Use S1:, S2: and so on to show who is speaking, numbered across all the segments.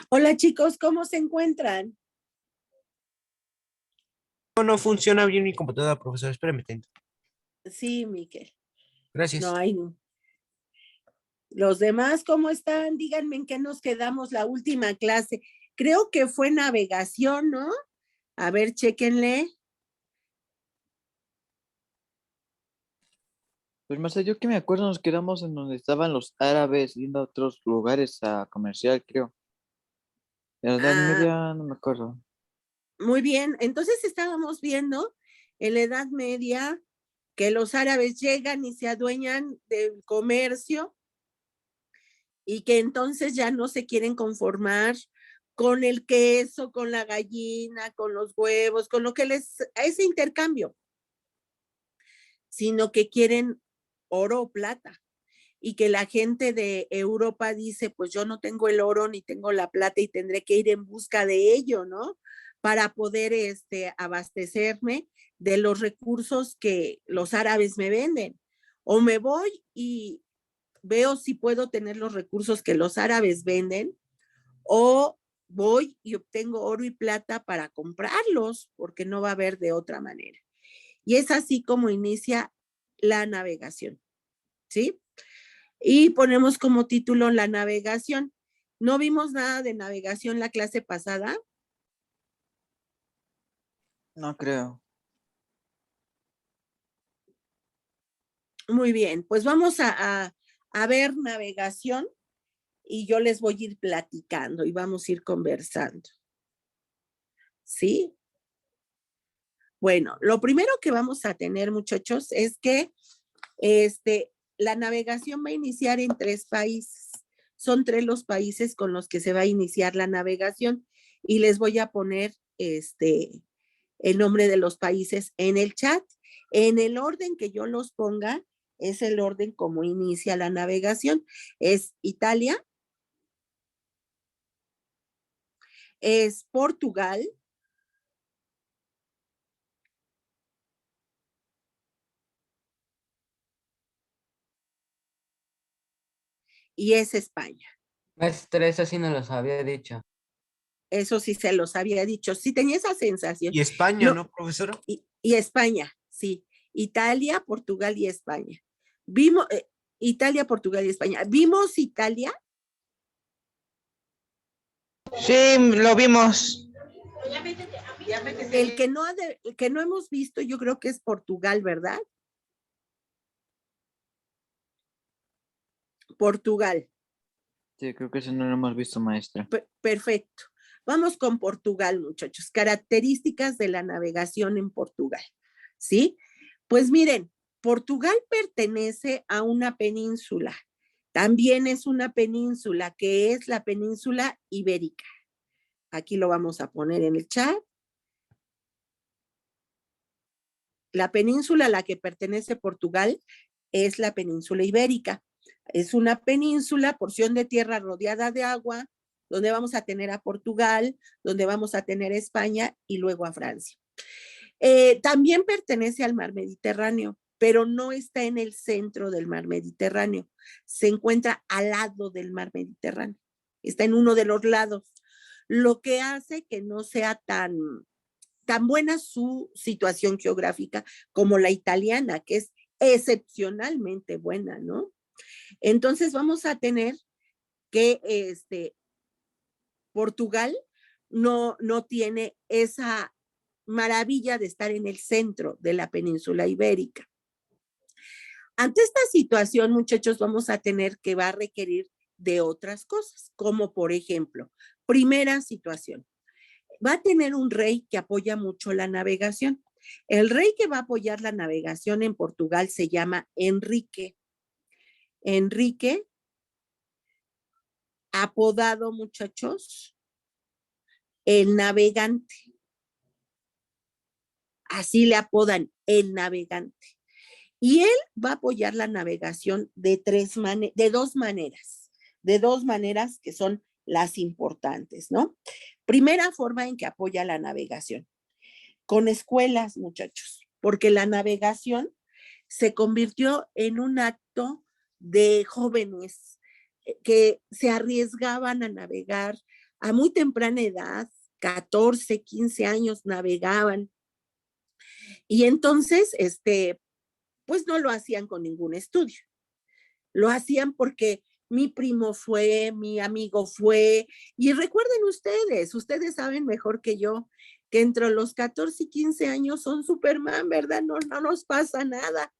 S1: Hola chicos, ¿cómo se encuentran?
S2: No funciona bien mi computadora, profesor. Espérame tanto.
S1: Sí, Miquel. No
S2: Gracias.
S1: hay. Los demás, ¿cómo están? Díganme en qué nos quedamos la última clase. Creo que fue navegación, ¿no? A ver, chéquenle.
S3: Pues más yo que me acuerdo nos quedamos en donde estaban los árabes yendo a otros lugares a comercial, creo. En la Edad
S1: Ah,
S3: Media, no me acuerdo.
S1: muy bien. Entonces estábamos viendo en la Edad Media que los árabes llegan y se adueñan del comercio y que entonces ya no se quieren conformar con el queso, con la gallina, con los huevos, con lo que a ese intercambio, sino que quieren oro o plata. Y que la gente de Europa dice, pues yo no tengo el oro ni tengo la plata y tendré que ir en busca de ello, ¿no? Para poder abastecerme de los recursos que los árabes me venden. O me voy y veo si puedo tener los recursos que los árabes venden, o voy y obtengo oro y plata para comprarlos, porque no va a haber de otra manera. Y es así como inicia la navegación, ¿sí? Y ponemos como título la navegación. ¿No vimos nada de navegación la clase pasada?
S3: No creo.
S1: Muy bien, pues vamos a ver navegación y yo les voy a ir platicando y vamos a ir conversando. ¿Sí? Bueno, lo primero que vamos a tener, muchachos, es que la navegación va a iniciar en 3 países. Son 3 los países con los que se va a iniciar la navegación y les voy a poner el nombre de los países en el chat. En el orden que yo los ponga, es el orden como inicia la navegación. Es Italia, es Portugal, y es España.
S4: Maestra, eso sí nos los había dicho.
S1: Eso sí se los había dicho. Sí tenía esa sensación.
S2: Y España,
S1: No,
S2: ¿no, profesora?
S1: y España, sí. Italia, Portugal y España. Vimos Italia, Portugal y España. ¿Vimos Italia?
S5: Sí, lo vimos.
S1: El que no hemos visto, yo creo que es Portugal, ¿verdad? Portugal.
S3: Sí, creo que eso no lo hemos visto, maestra.
S1: Perfecto. Vamos con Portugal, muchachos. Características de la navegación en Portugal. ¿Sí? Pues miren, Portugal pertenece a una península. También es una península que es la península ibérica. Aquí lo vamos a poner en el chat. La península a la que pertenece Portugal es la península ibérica. Es una península, porción de tierra rodeada de agua, donde vamos a tener a Portugal, donde vamos a tener a España y luego a Francia. También pertenece al mar Mediterráneo, pero no está en el centro del mar Mediterráneo. Se encuentra al lado del mar Mediterráneo. Está en uno de los lados, lo que hace que no sea tan buena su situación geográfica como la italiana, que es excepcionalmente buena, ¿no? Entonces vamos a tener que Portugal no tiene esa maravilla de estar en el centro de la península ibérica. Ante esta situación, muchachos, vamos a tener que va a requerir de otras cosas, como por ejemplo, primera situación, va a tener un rey que apoya mucho la navegación. El rey que va a apoyar la navegación en Portugal se llama Enrique. Enrique, apodado, muchachos, el navegante. Así le apodan, el navegante. Y él va a apoyar la navegación de dos maneras que son las importantes, ¿no? Primera forma en que apoya la navegación, con escuelas, muchachos, porque la navegación se convirtió en un acto de jóvenes que se arriesgaban a navegar a muy temprana edad, 14, 15 años, navegaban. Y entonces, pues no lo hacían con ningún estudio. Lo hacían porque mi primo fue, mi amigo fue, y recuerden ustedes saben mejor que yo, que entre los 14 y 15 años son Superman, ¿verdad? No nos pasa nada.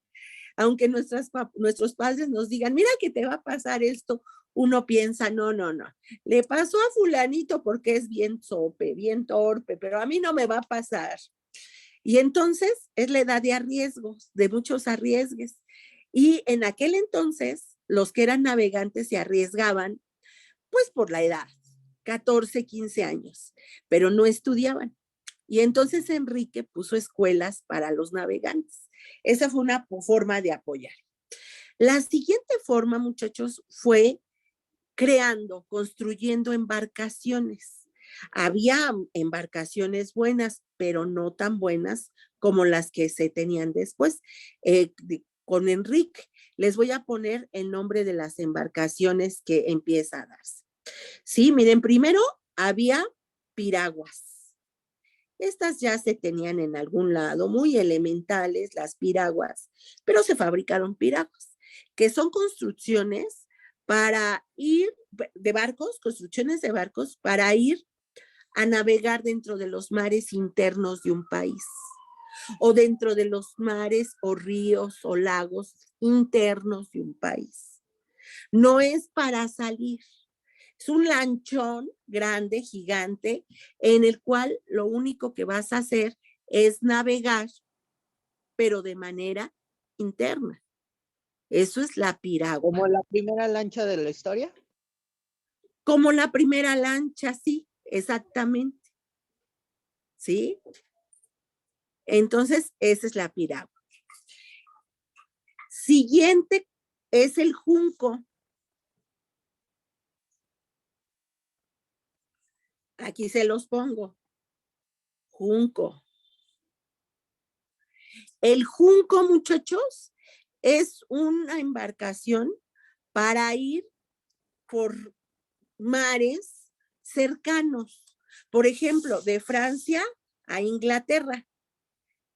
S1: Aunque nuestros padres nos digan, mira que te va a pasar esto, uno piensa, no. Le pasó a fulanito porque es bien sope, bien torpe, pero a mí no me va a pasar. Y entonces es la edad de arriesgos, de muchos arriesgues. Y en aquel entonces, los que eran navegantes se arriesgaban, pues por la edad, 14, 15 años, pero no estudiaban. Y entonces Enrique puso escuelas para los navegantes. Esa fue una forma de apoyar. La siguiente forma, muchachos, fue construyendo embarcaciones. Había embarcaciones buenas, pero no tan buenas como las que se tenían después. Con Enrique, les voy a poner el nombre de las embarcaciones que empieza a darse. Sí, miren, primero había piraguas. Estas ya se tenían en algún lado, muy elementales, las piraguas, pero se fabricaron piraguas, que son construcciones para ir de barcos, construcciones de barcos para ir a navegar dentro de los mares internos de un país o dentro de los mares o ríos o lagos internos de un país. No es para salir. Es un lanchón grande, gigante, en el cual lo único que vas a hacer es navegar, pero de manera interna. Eso es la piragua.
S5: ¿Como la primera lancha de la historia?
S1: Como la primera lancha, sí, exactamente. ¿Sí? Entonces, esa es la piragua. Siguiente es el junco. Aquí se los pongo. Junco. El junco, muchachos, es una embarcación para ir por mares cercanos. Por ejemplo, de Francia a Inglaterra.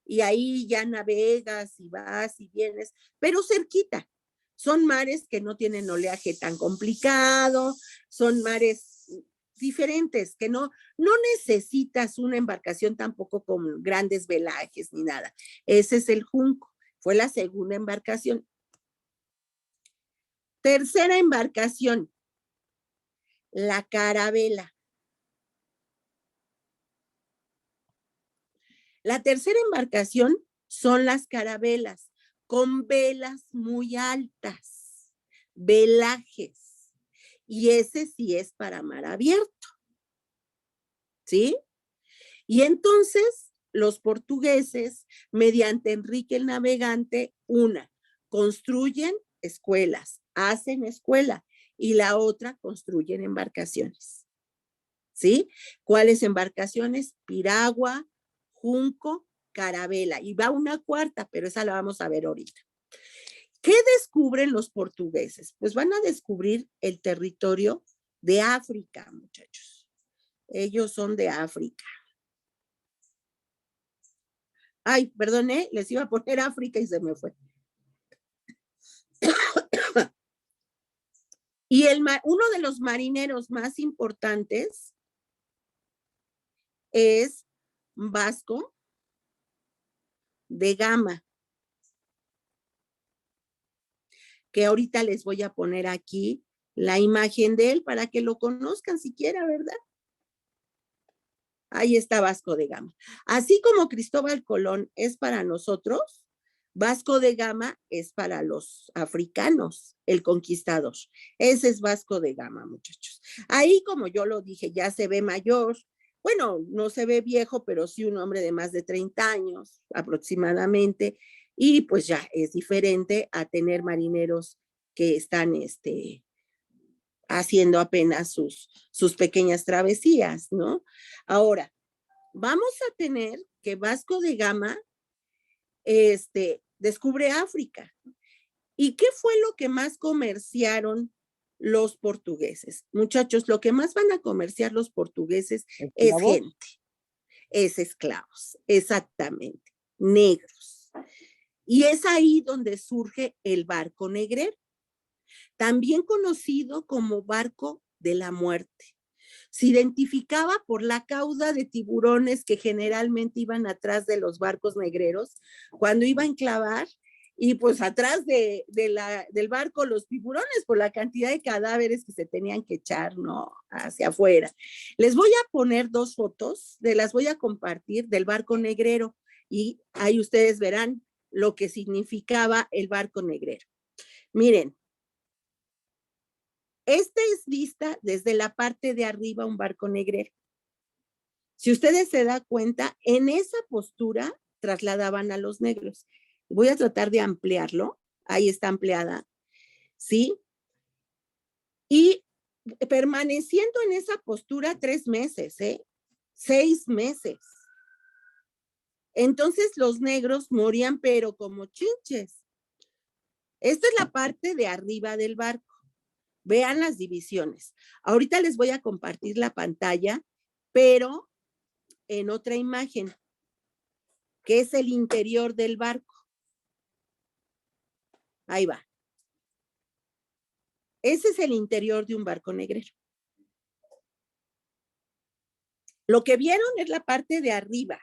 S1: Y ahí ya navegas y vas y vienes, pero cerquita. Son mares que no tienen oleaje tan complicado, son mares diferentes, que no necesitas una embarcación tampoco con grandes velajes ni nada. Ese es el junco. Fue la segunda embarcación. Tercera embarcación, la carabela. La tercera embarcación son las carabelas, con velas muy altas, velajes. Y ese sí es para mar abierto. ¿Sí? Y entonces los portugueses, mediante Enrique el Navegante, construyen escuelas, hacen escuela, y la otra construyen embarcaciones. ¿Sí? ¿Cuáles embarcaciones? Piragua, junco, carabela. Y va una cuarta, pero esa la vamos a ver ahorita. ¿Qué descubren los portugueses? Pues van a descubrir el territorio de África, muchachos. Ellos son de África. Ay, perdone, les iba a poner África y se me fue. Y uno de los marineros más importantes es Vasco de Gama, que ahorita les voy a poner aquí la imagen de él para que lo conozcan siquiera, ¿verdad? Ahí está Vasco de Gama. Así como Cristóbal Colón es para nosotros, Vasco de Gama es para los africanos, el conquistador. Ese es Vasco de Gama, muchachos. Ahí, como yo lo dije, ya se ve mayor. Bueno, no se ve viejo, pero sí un hombre de más de 30 años aproximadamente. Y pues ya es diferente a tener marineros que están haciendo apenas sus pequeñas travesías, ¿no? Ahora, vamos a tener que Vasco de Gama descubre África. ¿Y qué fue lo que más comerciaron los portugueses. Muchachos, lo que más van a comerciar los portugueses es
S5: ¿Esclavos?
S1: gente, es esclavos, exactamente, negros. Y es ahí donde surge el barco negrero, también conocido como barco de la muerte. Se identificaba por la cauda de tiburones que generalmente iban atrás de los barcos negreros cuando iban a enclavar, y pues atrás del barco los tiburones por la cantidad de cadáveres que se tenían que echar, ¿no? Hacia afuera. Les voy a poner 2 fotos, las voy a compartir del barco negrero y ahí ustedes verán lo que significaba el barco negrero. Miren, esta es vista desde la parte de arriba un barco negrero. Si ustedes se dan cuenta, en esa postura trasladaban a los negros. Voy a tratar de ampliarlo. Ahí está ampliada. ¿Sí? Y permaneciendo en esa postura 3 meses, 6 meses. Entonces los negros morían, pero como chinches. Esta es la parte de arriba del barco. Vean las divisiones. Ahorita les voy a compartir la pantalla, pero en otra imagen, que es el interior del barco. Ahí va. Ese es el interior de un barco negrero. Lo que vieron es la parte de arriba.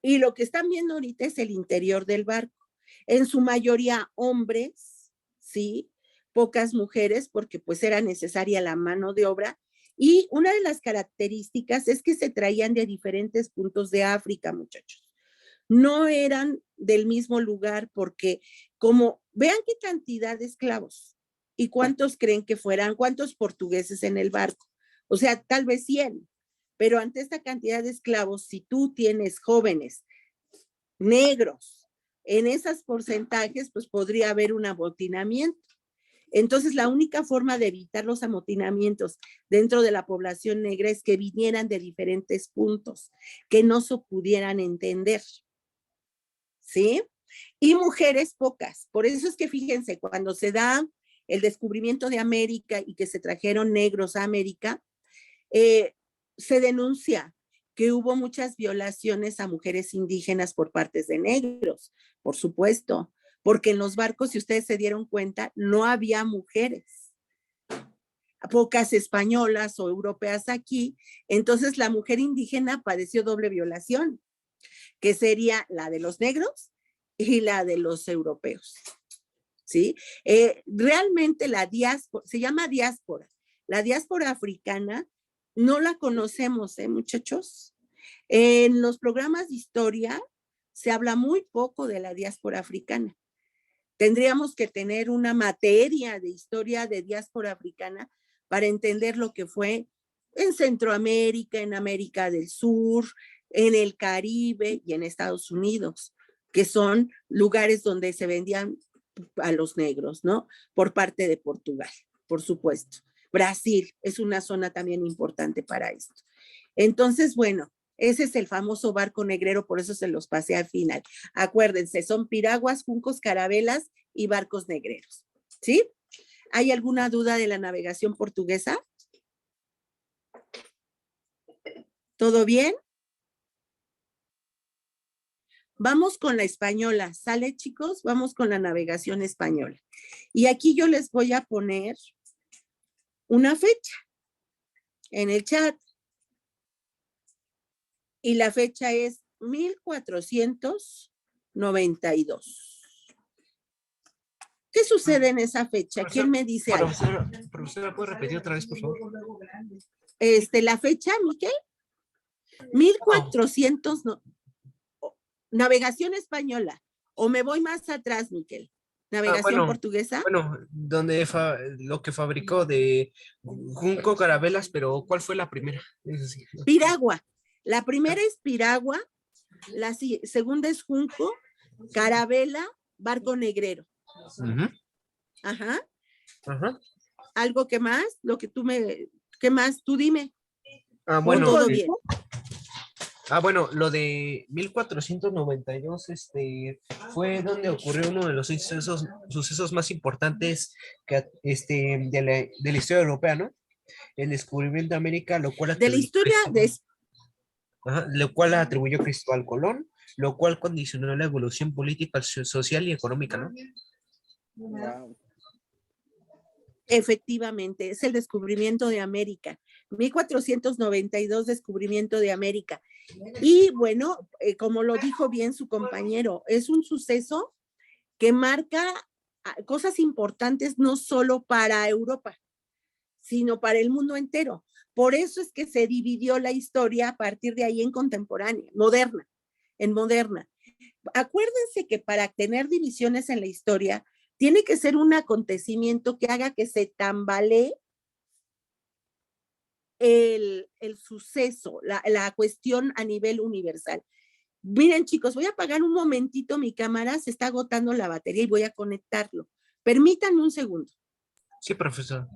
S1: Y lo que están viendo ahorita es el interior del barco. En su mayoría hombres, ¿sí? Pocas mujeres, porque pues era necesaria la mano de obra. Y una de las características es que se traían de diferentes puntos de África, muchachos. No eran del mismo lugar porque como, vean qué cantidad de esclavos y cuántos creen que fueran, cuántos portugueses en el barco. O sea, tal vez 100, pero ante esta cantidad de esclavos, si tú tienes jóvenes negros en esos porcentajes, pues podría haber un amotinamiento. Entonces, la única forma de evitar los amotinamientos dentro de la población negra es que vinieran de diferentes puntos, que no se pudieran entender. ¿Sí? Y mujeres pocas. Por eso es que fíjense, cuando se da el descubrimiento de América y que se trajeron negros a América, se denuncia que hubo muchas violaciones a mujeres indígenas por partes de negros, por supuesto, porque en los barcos, si ustedes se dieron cuenta, no había mujeres, pocas españolas o europeas aquí, entonces la mujer indígena padeció doble violación, que sería la de los negros y la de los europeos, ¿sí? Realmente la diáspora, se llama diáspora, la diáspora africana no la conocemos, muchachos. En los programas de historia se habla muy poco de la diáspora africana. Tendríamos que tener una materia de historia de diáspora africana para entender lo que fue en Centroamérica, en América del Sur, en el Caribe y en Estados Unidos, que son lugares donde se vendían a los negros, ¿no? Por parte de Portugal, por supuesto. Brasil es una zona también importante para esto. Entonces, bueno, ese es el famoso barco negrero, por eso se los pasé al final. Acuérdense, son piraguas, juncos, carabelas y barcos negreros, ¿sí? ¿Hay alguna duda de la navegación portuguesa? ¿Todo bien? Vamos con la española, ¿sale, chicos? Vamos con la navegación española. Y aquí yo les voy a poner una fecha en el chat. Y la fecha es 1492. ¿Qué sucede en esa fecha? ¿Quién me dice algo?
S2: Profesora, ¿puede repetir otra vez, por favor?
S1: La fecha, Miquel, 1400, no, navegación española. O me voy más atrás, Miquel. Navegación portuguesa.
S2: Bueno, donde lo que fabricó de junco, carabelas, pero ¿cuál fue la primera? Sí.
S1: Piragua. La primera es piragua, la segunda es junco, carabela, barco negrero. Ajá.
S2: Ajá.
S1: ¿Algo que más? ¿Qué más? Tú dime.
S2: Bueno,
S1: todo bien.
S2: Bueno, lo de 1492, fue donde ocurrió uno de los sucesos más importantes de la historia europea, ¿no? El descubrimiento de América, lo cual
S1: De la
S2: atribuyó,
S1: historia de,
S2: lo cual atribuyó Cristóbal Colón, lo cual condicionó la evolución política, social y económica, ¿no?
S5: Wow.
S1: efectivamente, es el descubrimiento de América. 1492, descubrimiento de América. Y bueno, como lo dijo bien su compañero, es un suceso que marca cosas importantes no solo para Europa, sino para el mundo entero. Por eso es que se dividió la historia a partir de ahí en contemporánea, moderna, en moderna. Acuérdense que para tener divisiones en la historia, tiene que ser un acontecimiento que haga que se tambalee el suceso, la cuestión a nivel universal. Miren, chicos, voy a apagar un momentito mi cámara, se está agotando la batería y voy a conectarlo. Permítanme un segundo.
S2: Sí, profesor.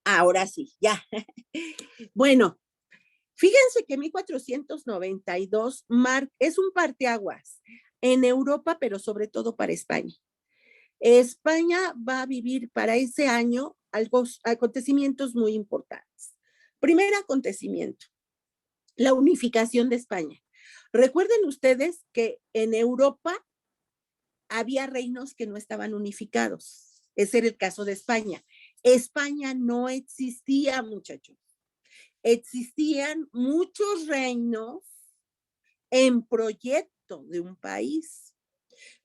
S1: Ahora sí, ya. Bueno, fíjense que 1492 es un parteaguas en Europa, pero sobre todo para España. España va a vivir para ese año acontecimientos muy importantes. Primer acontecimiento, la unificación de España. Recuerden ustedes que en Europa había reinos que no estaban unificados. Ese era el caso de España. España no existía, muchachos. Existían muchos reinos en proyecto de un país,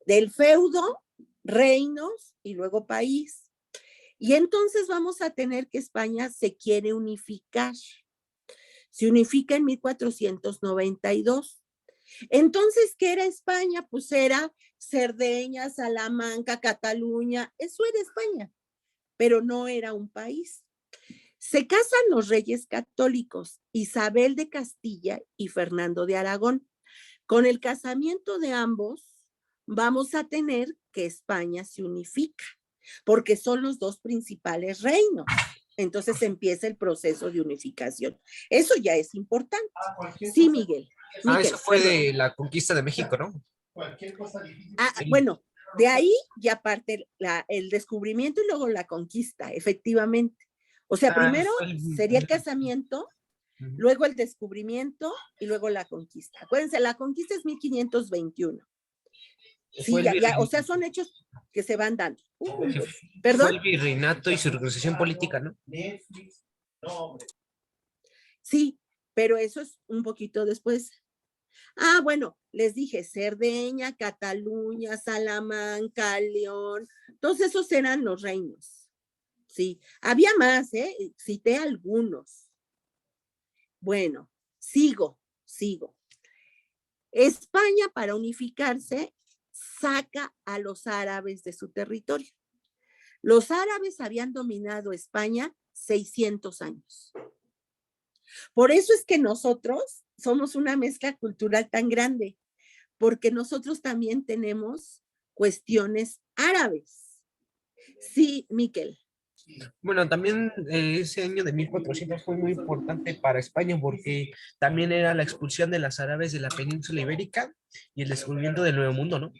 S1: del feudo, reinos y luego país. Y entonces vamos a tener que España se quiere unificar. Se unifica en 1492. Entonces, ¿qué era España? Pues era Cerdeña, Salamanca, Cataluña, eso era España, pero no era un país. Se casan los reyes católicos, Isabel de Castilla y Fernando de Aragón. Con el casamiento de ambos, vamos a tener que España se unifica, porque son los dos principales reinos. Entonces empieza el proceso de unificación. Eso ya es importante. Sí, Miguel.
S2: Eso fue de la conquista de México, ¿no?
S1: Sí. Bueno, de ahí ya parte el descubrimiento y luego la conquista, efectivamente. O sea, primero sería el casamiento, luego el descubrimiento y luego la conquista. Acuérdense, la conquista es 1521. Sí, ya, o sea, son hechos que se van dando. ¿Perdón?
S2: Fue el virreinato y su organización política, ¿no?
S1: Sí, pero eso es un poquito después. Bueno, les dije Cerdeña, Cataluña, Salamanca, León, todos esos eran los reinos. Sí, había más, cité algunos. Bueno, sigo. España, para unificarse, saca a los árabes de su territorio. Los árabes habían dominado España 600 años. Por eso es que nosotros somos una mezcla cultural tan grande, porque nosotros también tenemos cuestiones árabes. Sí, Miquel.
S2: Bueno, también ese año de 1400 fue muy importante para España porque también era la expulsión de las árabes de la península ibérica y el descubrimiento del Nuevo Mundo, ¿no?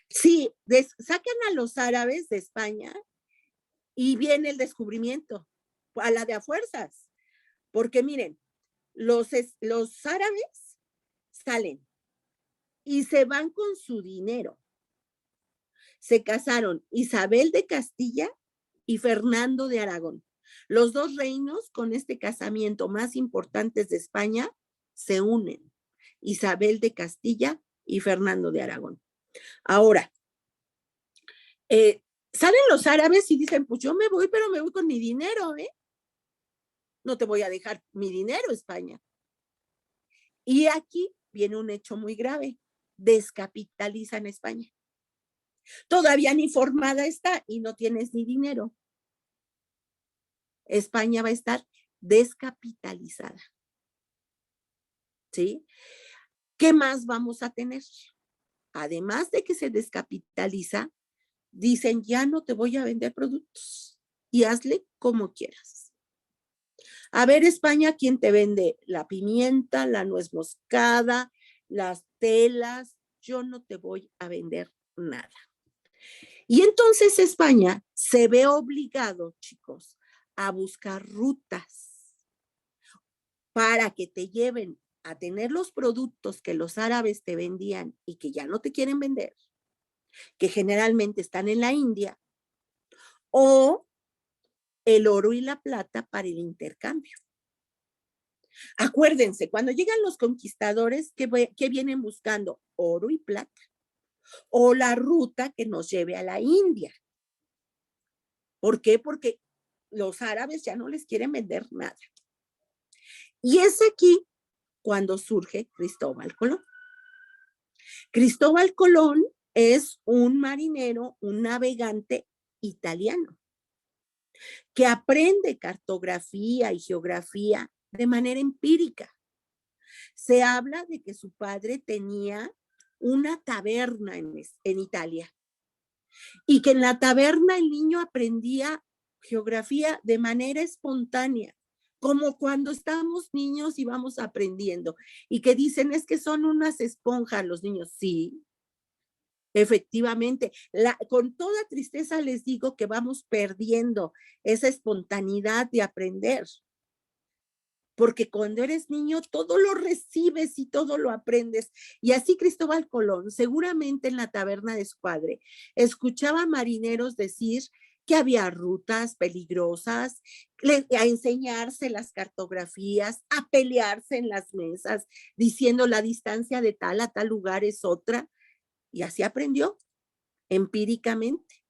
S1: Sí, sacan a los árabes de España y viene el descubrimiento, a la de a fuerzas. Porque miren, los árabes salen y se van con su dinero. Se casaron Isabel de Castilla y Fernando de Aragón. Los dos reinos con este casamiento más importantes de España se unen. Isabel de Castilla y Fernando de Aragón. Ahora, salen los árabes y dicen, pues yo me voy, pero me voy con mi dinero, No te voy a dejar mi dinero, España. Y aquí viene un hecho muy grave. Descapitalizan España. Todavía ni formada está y no tienes ni dinero. España va a estar descapitalizada. ¿Sí? ¿Qué más vamos a tener? Además de que se descapitaliza, dicen, ya no te voy a vender productos y hazle como quieras. A ver, España, ¿quién te vende la pimienta, la nuez moscada, las telas? Yo no te voy a vender nada. Y entonces España se ve obligado, chicos, a buscar rutas para que te lleven a tener los productos que los árabes te vendían y que ya no te quieren vender, que generalmente están en la India, o el oro y la plata para el intercambio. Acuérdense, cuando llegan los conquistadores, ¿qué vienen buscando? Oro y plata. O la ruta que nos lleve a la India. ¿Por qué? Porque los árabes ya no les quieren vender nada. Y es aquí cuando surge Cristóbal Colón. Cristóbal Colón es un marinero, un navegante italiano, que aprende cartografía y geografía de manera empírica. Se habla de que su padre tenía una taberna en Italia y que en la taberna el niño aprendía geografía de manera espontánea, como cuando estamos niños y vamos aprendiendo, y que dicen es que son unas esponjas los niños. Sí, efectivamente, con toda tristeza les digo que vamos perdiendo esa espontaneidad de aprender, porque cuando eres niño todo lo recibes y todo lo aprendes. Y así Cristóbal Colón, seguramente en la taberna de su padre, escuchaba a marineros decir que había rutas peligrosas, a enseñarse las cartografías, a pelearse en las mesas, diciendo la distancia de tal a tal lugar es otra. Y así aprendió empíricamente.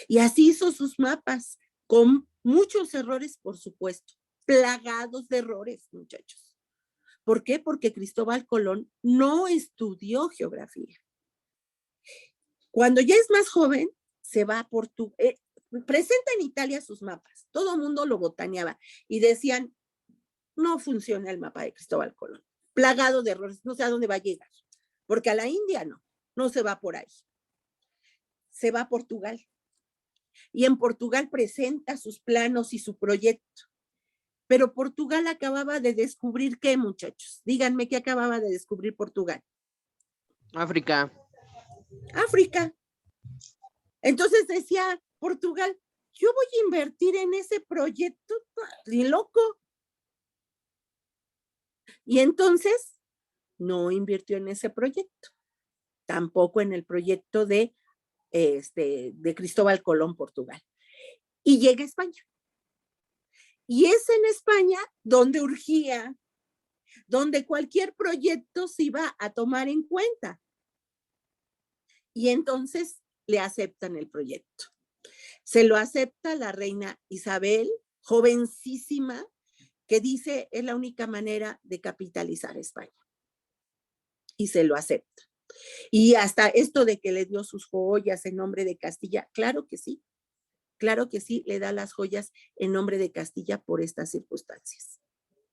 S1: Y así hizo sus mapas, con muchos errores, por supuesto, plagados de errores, muchachos. ¿Por qué? Porque Cristóbal Colón no estudió geografía. Cuando ya es más joven, se va a Portugal, presenta en Italia sus mapas, todo el mundo lo botaneaba y decían, no funciona el mapa de Cristóbal Colón, plagado de errores, no sé a dónde va a llegar, porque a la India no se va por ahí. Se va a Portugal. Y en Portugal presenta sus planos y su proyecto. Pero Portugal acababa de descubrir ¿qué, muchachos? Díganme qué acababa de descubrir Portugal.
S5: África.
S1: África. Entonces decía Portugal, yo voy a invertir en ese proyecto, ni loco. Y entonces no invirtió en ese proyecto, tampoco en el proyecto de Cristóbal Colón, Portugal. Y llega a España. Y es en España donde urgía, donde cualquier proyecto se iba a tomar en cuenta. Y entonces le aceptan el proyecto. Se lo acepta la reina Isabel, jovencísima, que dice es la única manera de capitalizar España. Y se lo acepta. Y hasta esto de que le dio sus joyas en nombre de Castilla, claro que sí, le da las joyas en nombre de Castilla por estas circunstancias.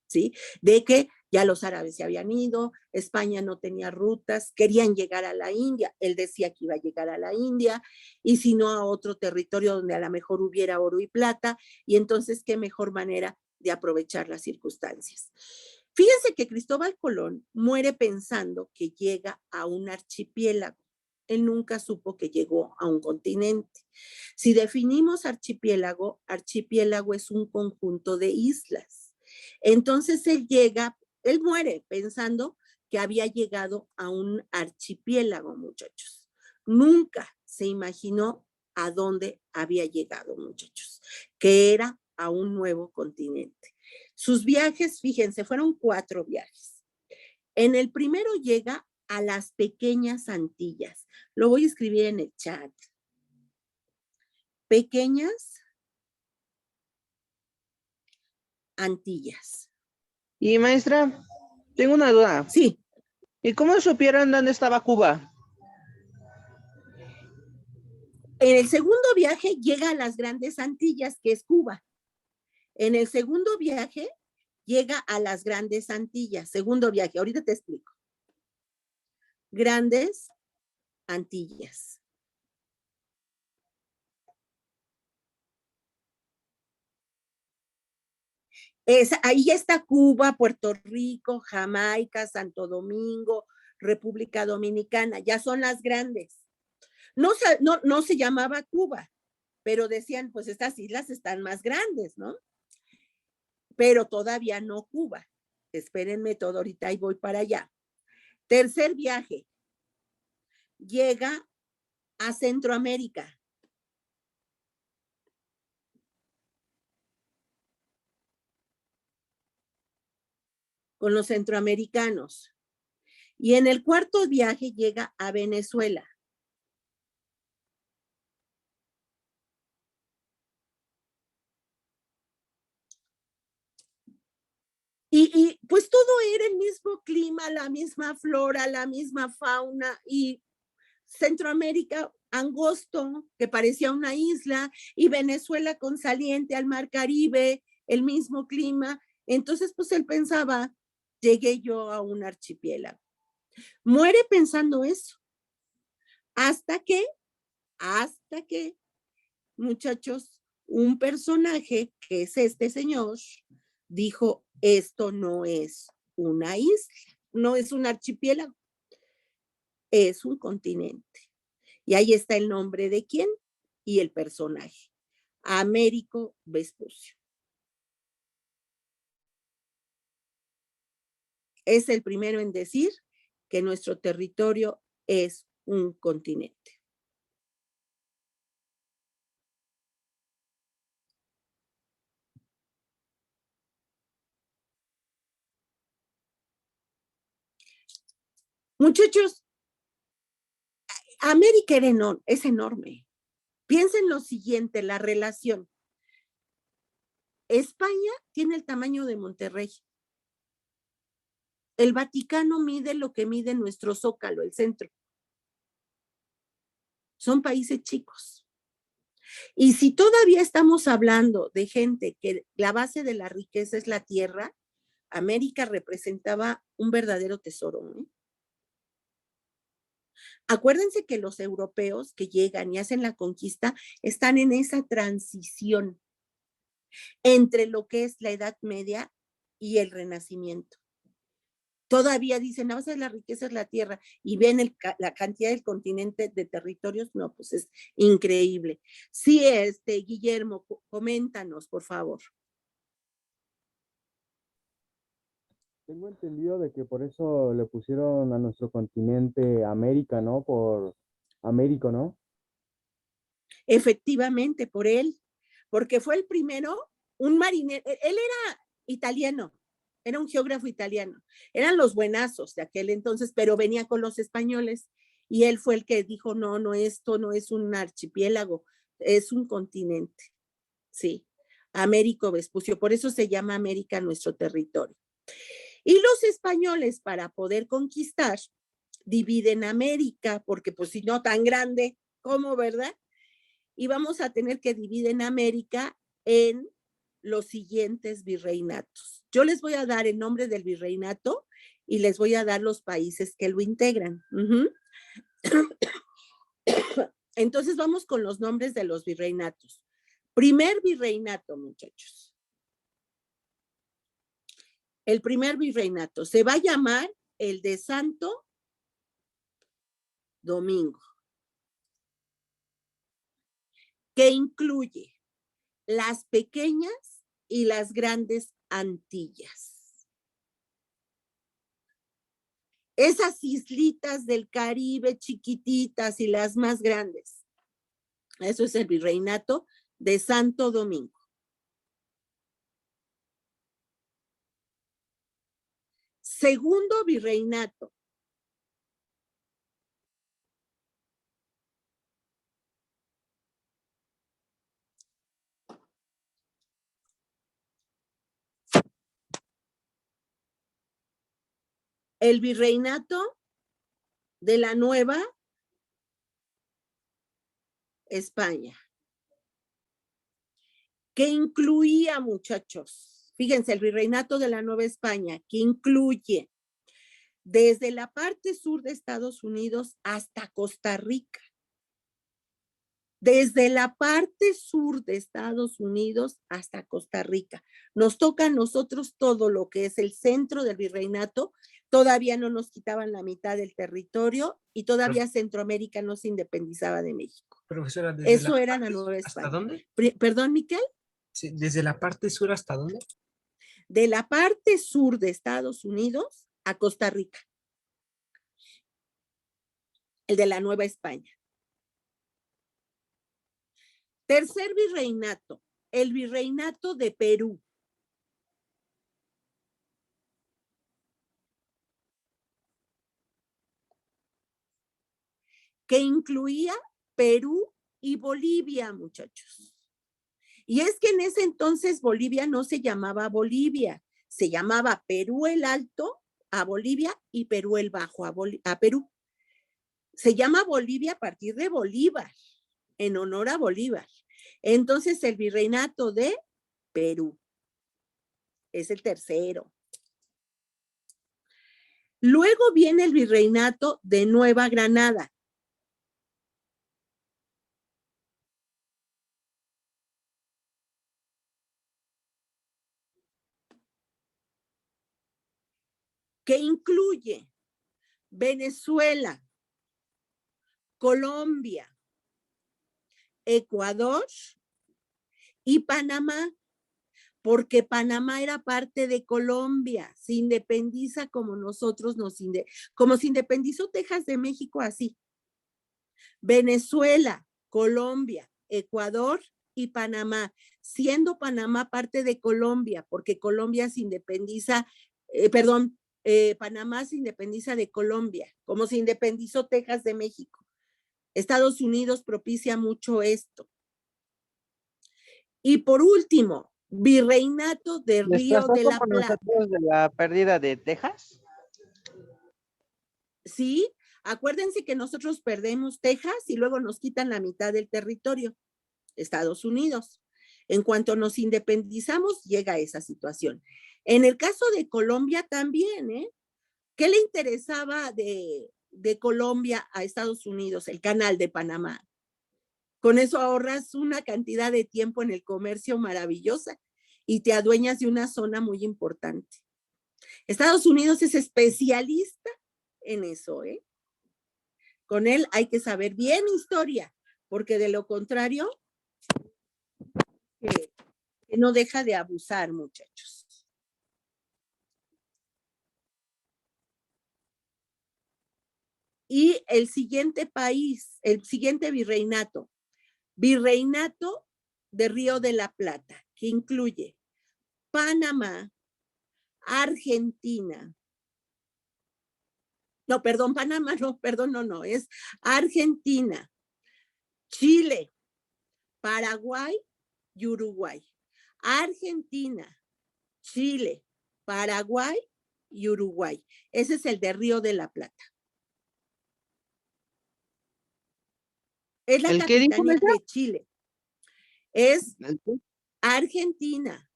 S1: ¿Sí? De que ya los árabes se habían ido, España no tenía rutas, querían llegar a la India, él decía que iba a llegar a la India, y si no a otro territorio donde a lo mejor hubiera oro y plata, y entonces qué mejor manera de aprovechar las circunstancias. Fíjense que Cristóbal Colón muere pensando que llega a un archipiélago. Él nunca supo que llegó a un continente. Si definimos archipiélago, archipiélago es un conjunto de islas. Entonces él muere pensando que había llegado a un archipiélago, muchachos. Nunca se imaginó a dónde había llegado, muchachos, que era a un nuevo continente. Sus viajes, fíjense, fueron 4 viajes. En el primero llega a las pequeñas Antillas. Lo voy a escribir en el chat. Pequeñas Antillas.
S5: Y maestra, tengo una duda.
S1: Sí,
S5: ¿Y cómo supieron dónde estaba Cuba?
S1: en el segundo viaje llega a las Grandes Antillas, que es Cuba. En el segundo viaje llega a las Grandes Antillas. Segundo viaje, ahorita te explico. Grandes Antillas. Ahí está Cuba, Puerto Rico, Jamaica, Santo Domingo, República Dominicana, ya son las grandes. No se llamaba Cuba, pero decían, pues estas islas están más grandes, ¿no? Pero todavía no Cuba. Espérenme todo, ahorita y voy para allá. Tercer viaje, llega a Centroamérica. Con los centroamericanos. Y en el cuarto viaje llega a Venezuela. Y pues todo era el mismo clima, la misma flora, la misma fauna y Centroamérica angosto, que parecía una isla, y Venezuela con saliente al mar Caribe, el mismo clima. Entonces, pues él pensaba, llegué yo a un archipiélago. Muere pensando eso. Hasta que, muchachos, un personaje, que es este señor, dijo, esto no es una isla, no es un archipiélago, es un continente. Y ahí está el nombre de quién y el personaje, Américo Vespucio. Es el primero en decir que nuestro territorio es un continente. Muchachos, América es enorme. Piensen lo siguiente, la relación. España tiene el tamaño de Monterrey. El Vaticano mide lo que mide nuestro Zócalo, el centro. Son países chicos. Y si todavía estamos hablando de gente que la base de la riqueza es la tierra, América representaba un verdadero tesoro, ¿eh? Acuérdense que los europeos que llegan y hacen la conquista están en esa transición entre lo que es la Edad Media y el Renacimiento. Todavía dicen, no, la riqueza es la tierra, y ven la cantidad del continente de territorios, no, pues es increíble. Sí, Guillermo, coméntanos, por favor.
S6: Tengo entendido de que por eso le pusieron a nuestro continente América, ¿no? Por Américo, ¿no?
S1: Efectivamente, por él, porque fue el primero, un marinero, él era italiano, era un geógrafo italiano, eran los buenazos de aquel entonces, pero venía con los españoles y él fue el que dijo, no, esto no es un archipiélago, es un continente, sí, Américo Vespucio, por eso se llama América nuestro territorio. Y los españoles, para poder conquistar, dividen América, porque pues si no tan grande, ¿cómo, verdad? Y vamos a tener que dividir en América en los siguientes virreinatos. Yo les voy a dar el nombre del virreinato y les voy a dar los países que lo integran. Entonces vamos con los nombres de los virreinatos. Primer virreinato, muchachos. El primer virreinato se va a llamar el de Santo Domingo, que incluye las pequeñas y las grandes Antillas. Esas islitas del Caribe chiquititas y las más grandes. Eso es el virreinato de Santo Domingo. Segundo virreinato. el virreinato de la Nueva España, que incluía, muchachos, fíjense, el virreinato de la Nueva España, que incluye desde la parte sur de Estados Unidos hasta Costa Rica. Desde la parte sur de Estados Unidos hasta Costa Rica. Nos toca a nosotros todo lo que es el centro del virreinato. Todavía no nos quitaban la mitad del territorio y todavía Centroamérica no se independizaba de México.
S2: Profesora,
S1: Eso era la Nueva
S2: ¿hasta
S1: España.
S2: dónde?
S1: Perdón, Miquel.
S2: Sí, ¿desde la parte sur hasta dónde?
S1: De la parte sur de Estados Unidos a Costa Rica. El de la Nueva España. Tercer virreinato, el virreinato de Perú. Que incluía Perú y Bolivia, muchachos. Y es que en ese entonces Bolivia no se llamaba Bolivia, se llamaba Perú el Alto a Bolivia y Perú el Bajo a Perú. Se llama Bolivia a partir de Bolívar, en honor a Bolívar. Entonces el virreinato de Perú es el tercero. Luego viene el virreinato de Nueva Granada. Que incluye Venezuela, Colombia, Ecuador y Panamá, porque Panamá era parte de Colombia, se independiza como nosotros como se independizó Texas de México, así. Venezuela, Colombia, Ecuador y Panamá, siendo Panamá parte de Colombia, porque Colombia se independiza, Panamá se independiza de Colombia, como se independizó Texas de México. Estados Unidos propicia mucho esto. Y por último, virreinato de
S5: ¿Les
S1: Río
S5: pasó
S1: de la
S5: como
S1: Plata.
S5: nosotros de la pérdida de Texas?
S1: Sí, acuérdense que nosotros perdemos Texas y luego nos quitan la mitad del territorio, Estados Unidos. En cuanto nos independizamos, llega esa situación. En el caso de Colombia también, ¿eh? ¿Qué le interesaba de Colombia a Estados Unidos? El canal de Panamá. Con eso ahorras una cantidad de tiempo en el comercio maravillosa y te adueñas de una zona muy importante. Estados Unidos es especialista en eso, ¿eh? Con él hay que saber bien historia, porque de lo contrario, que no deja de abusar, muchachos. Y el siguiente país, el siguiente virreinato de Río de la Plata, que incluye Panamá, Argentina. No, perdón, Panamá, no, perdón, no, es Argentina, Chile, Paraguay y Uruguay. Argentina, Chile, Paraguay y Uruguay. Ese es el de Río de la Plata. Es la
S5: ¿El qué dijo,
S1: capitanía
S5: maestra?
S1: de Chile. Es Argentina,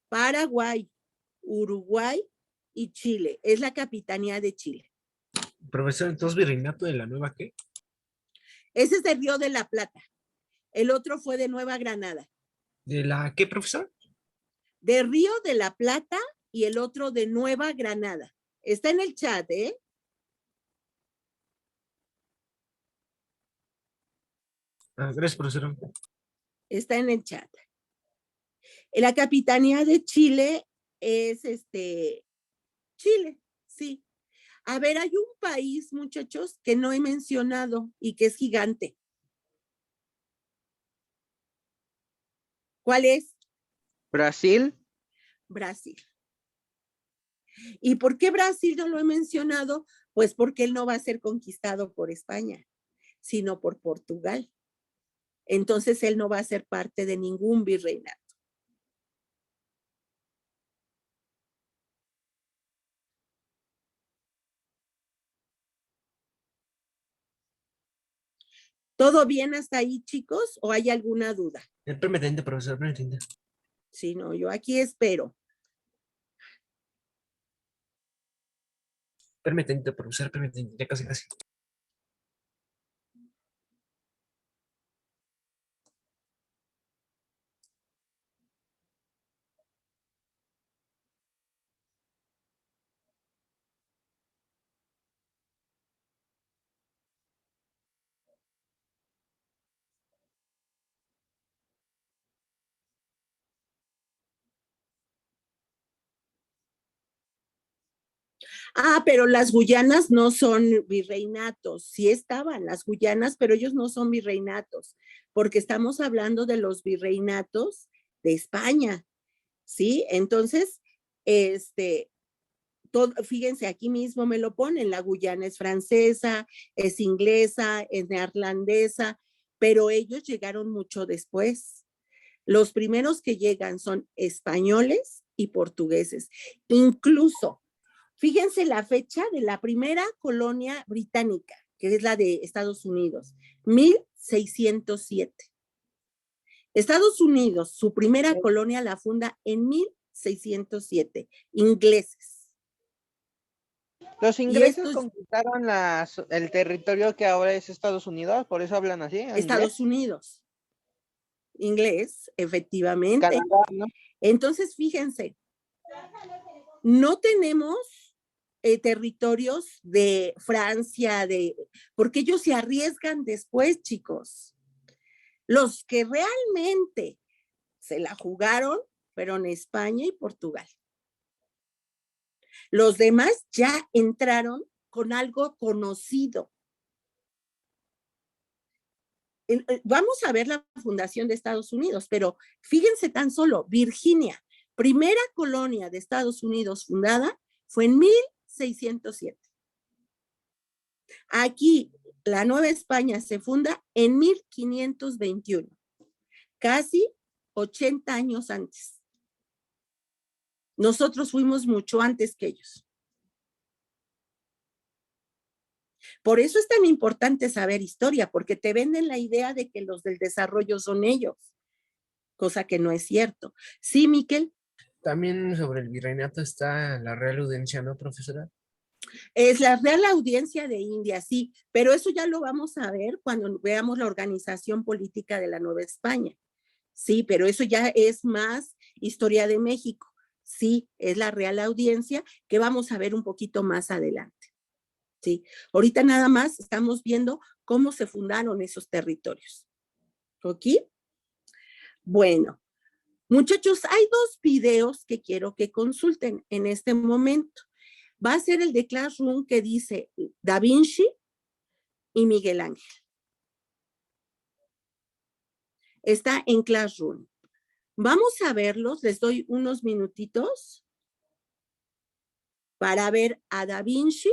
S1: Paraguay, Uruguay y Chile. Es la capitanía de Chile.
S2: Profesor, entonces virreinato de la Nueva, ¿qué?
S1: Ese es de Río de la Plata. El otro fue de Nueva Granada.
S2: ¿De la qué, profesor?
S1: De Río de la Plata y el otro de Nueva Granada. Está en el chat, ¿eh?
S2: Gracias, profesor.
S1: Está en el chat. La capitanía de Chile es Chile, sí. A ver, hay un país, muchachos, que no he mencionado y que es gigante. ¿Cuál es?
S5: Brasil.
S1: Brasil. ¿Y por qué Brasil no lo he mencionado? Pues porque él no va a ser conquistado por España, sino por Portugal. Entonces él no va a ser parte de ningún virreinato. ¿Todo bien hasta ahí, chicos? ¿O hay alguna duda?
S2: Permitente, profesor, permitente.
S1: Sí, no, yo aquí espero.
S2: Permitente, profesor, permitente. Ya casi, casi.
S1: Ah, pero las Guyanas no son virreinatos. Sí estaban las Guyanas, pero ellos no son virreinatos, porque estamos hablando de los virreinatos de España, ¿sí? Entonces, fíjense, aquí mismo me lo ponen, la Guyana es francesa, es inglesa, es neerlandesa, pero ellos llegaron mucho después. Los primeros que llegan son españoles y portugueses. Incluso, fíjense la fecha de la primera colonia británica, que es la de Estados Unidos, 1607. Estados Unidos, su primera colonia la funda en 1607, ingleses.
S5: Los
S1: Y
S5: ingleses
S1: estos,
S5: conquistaron el territorio que ahora es Estados Unidos, por eso hablan así, en
S1: Estados
S5: inglés.
S1: Unidos, inglés, efectivamente.
S5: Canadá, ¿no?
S1: Entonces, fíjense, no tenemos territorios de Francia, porque ellos se arriesgan después, chicos. Los que realmente se la jugaron fueron España y Portugal. Los demás ya entraron con algo conocido. Vamos a ver la fundación de Estados Unidos, pero fíjense tan solo, Virginia, primera colonia de Estados Unidos fundada, fue en 1607. Aquí, la Nueva España se funda en 1521, casi 80 años antes. Nosotros fuimos mucho antes que ellos. Por eso es tan importante saber historia, porque te venden la idea de que los del desarrollo son ellos, cosa que no es cierto. ¿Sí, Miquel?
S2: También sobre el virreinato está la Real Audiencia, ¿no, profesora?
S1: Es la Real Audiencia de India, sí, pero eso ya lo vamos a ver cuando veamos la organización política de la Nueva España. Sí, pero eso ya es más historia de México. Sí, es la Real Audiencia que vamos a ver un poquito más adelante. Sí, ahorita nada más estamos viendo cómo se fundaron esos territorios. ¿Ok? Bueno, muchachos, hay dos videos que quiero que consulten en este momento. Va a ser el de Classroom que dice Da Vinci y Miguel Ángel. Está en Classroom. Vamos a verlos, les doy unos minutitos para ver a Da Vinci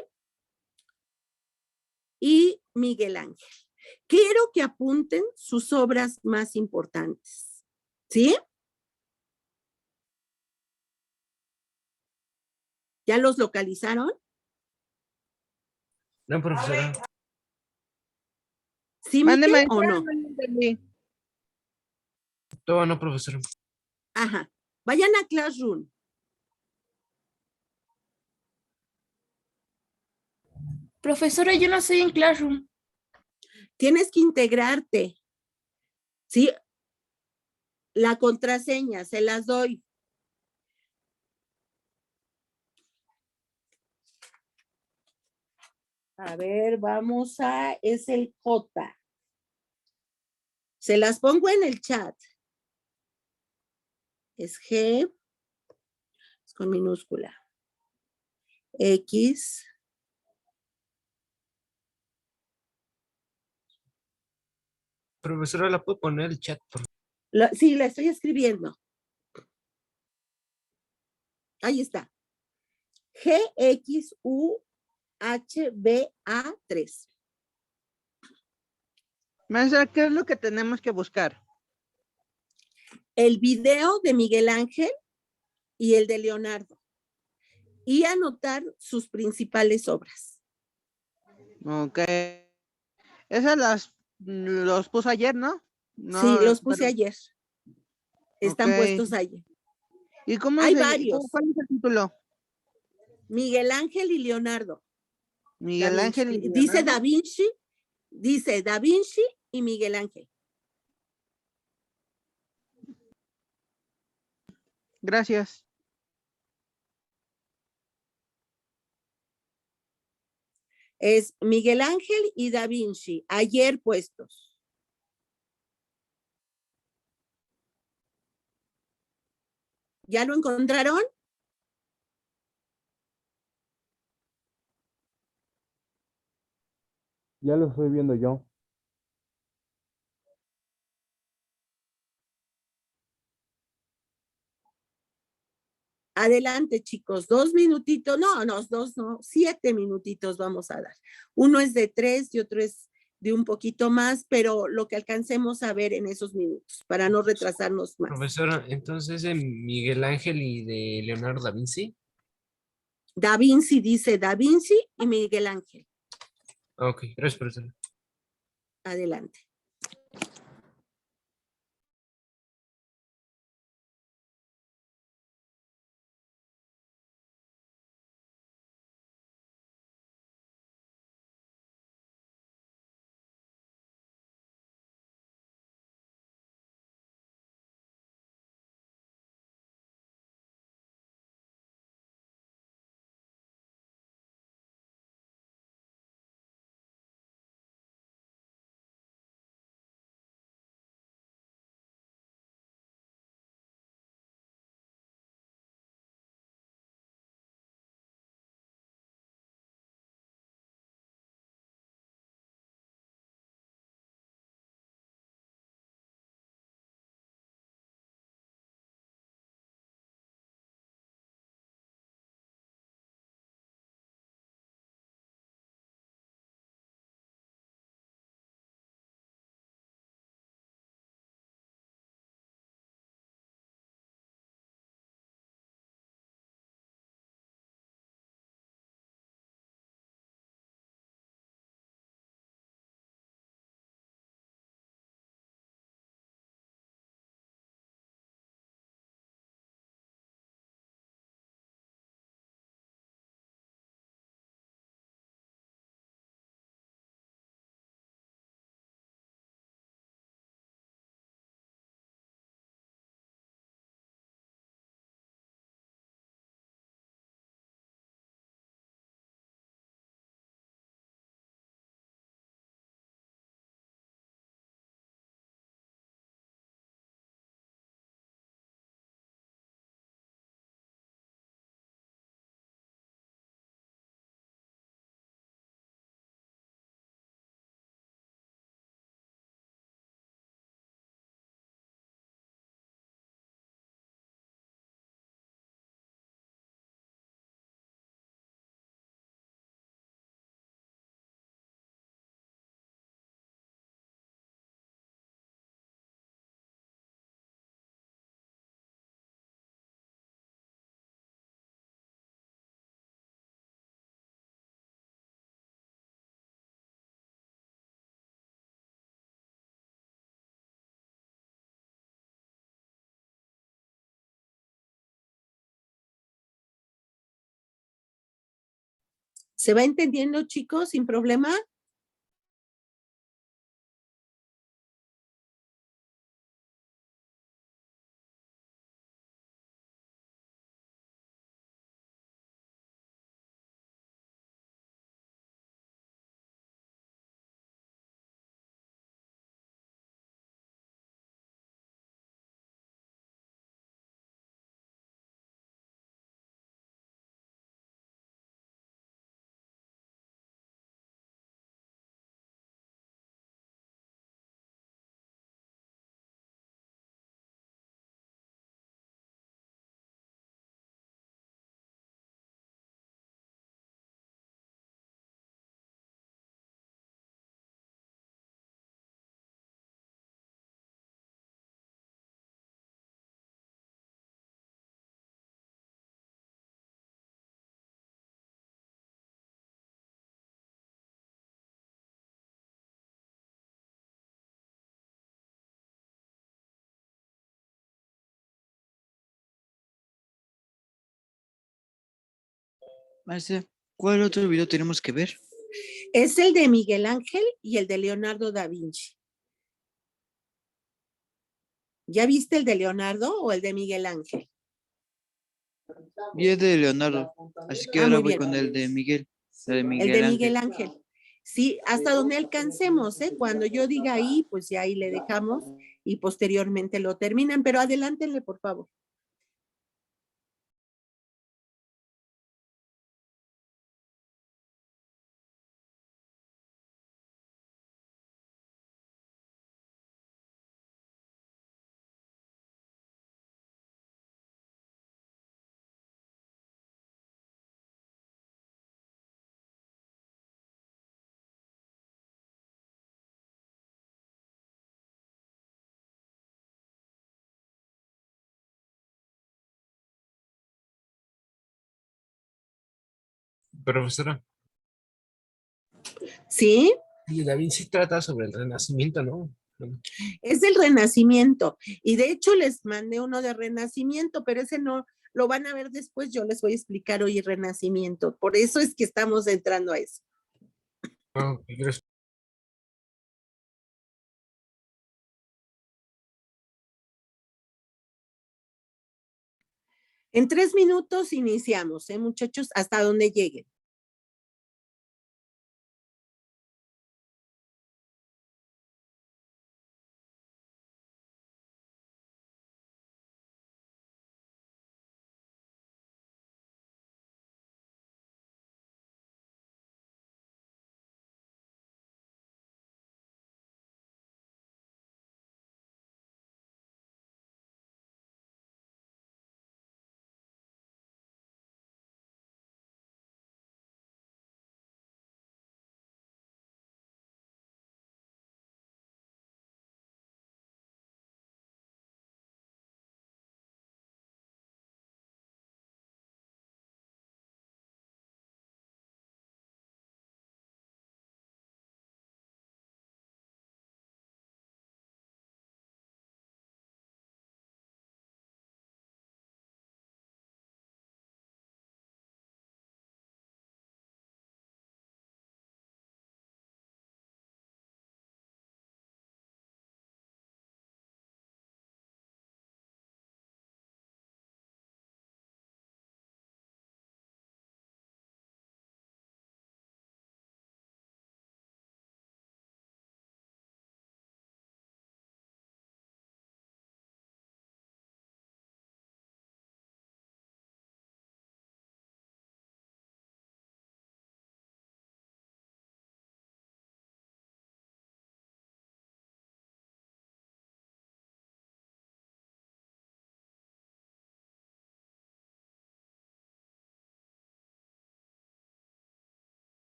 S1: y Miguel Ángel. Quiero que apunten sus obras más importantes. ¿Sí? ¿Ya los localizaron?
S2: No, profesora.
S1: ¿Sí,
S5: Mande,
S1: Miquel,
S5: maestra,
S1: o no?
S5: no entendí.
S2: Todo no, profesora.
S1: Ajá. Vayan a Classroom.
S7: Profesora, yo no estoy en Classroom.
S1: Tienes que integrarte. ¿Sí? La contraseña, se las doy. A ver, es el J. Se las pongo en el chat. Es G, es con minúscula. X.
S2: Profesora, ¿la puedo poner en el chat?
S1: Sí, la estoy escribiendo. Ahí está. GXUHBA3.
S5: Maestra, ¿qué es lo que tenemos que buscar?
S1: El video de Miguel Ángel y el de Leonardo. Y anotar sus principales obras.
S5: Ok. Esas las los puso ayer, ¿no?
S1: Sí,
S5: No,
S1: los puse
S5: pero,
S1: ayer.
S5: ok.
S1: Están puestos ayer.
S5: ¿Y cómo
S1: Hay
S5: se,
S1: varios.
S5: cuál es el título?
S1: Miguel Ángel y Leonardo da
S5: Miguel
S1: Vinci.
S5: Ángel y
S1: Dice
S5: Leonardo.
S1: Da Vinci, dice Da Vinci y Miguel Ángel.
S5: Gracias.
S1: Es Miguel Ángel y Da Vinci, ayer puestos. ¿Ya lo encontraron?
S6: Ya lo estoy viendo yo.
S1: Adelante, chicos, 2 minutitos, no, 7 minutitos vamos a dar. Uno es de 3 y otro es de un poquito más, pero lo que alcancemos a ver en esos minutos, para no retrasarnos más.
S2: Profesora, entonces de Miguel Ángel y de Leonardo da Vinci.
S1: Da Vinci dice Da Vinci y Miguel Ángel.
S2: Ok, gracias, profesora.
S1: Adelante. ¿Se va entendiendo, chicos, sin problema?
S3: Maestra, ¿cuál otro video tenemos que ver?
S1: Es el de Miguel Ángel y el de Leonardo da Vinci. ¿Ya viste el de Leonardo o el de Miguel Ángel?
S3: Y el de Leonardo. Así que
S1: Ah,
S3: ahora
S1: muy
S3: voy
S1: bien.
S3: con el de Miguel. El de
S1: El
S3: Miguel
S1: de
S3: Ángel.
S1: Miguel Ángel. Sí, hasta donde alcancemos, ¿eh? Cuando yo diga ahí, pues ya ahí le dejamos y posteriormente lo terminan, pero adelántenle, por favor.
S2: Profesora,
S1: ¿Sí?
S2: y Da Vinci trata sobre el Renacimiento, ¿no?
S1: Es del Renacimiento. Y de hecho les mandé uno de Renacimiento, pero ese no lo van a ver después. Yo les voy a explicar hoy Renacimiento. Por eso es que estamos entrando a eso.
S2: Ah, ok, gracias.
S1: En 3 minutos iniciamos, muchachos, hasta donde lleguen.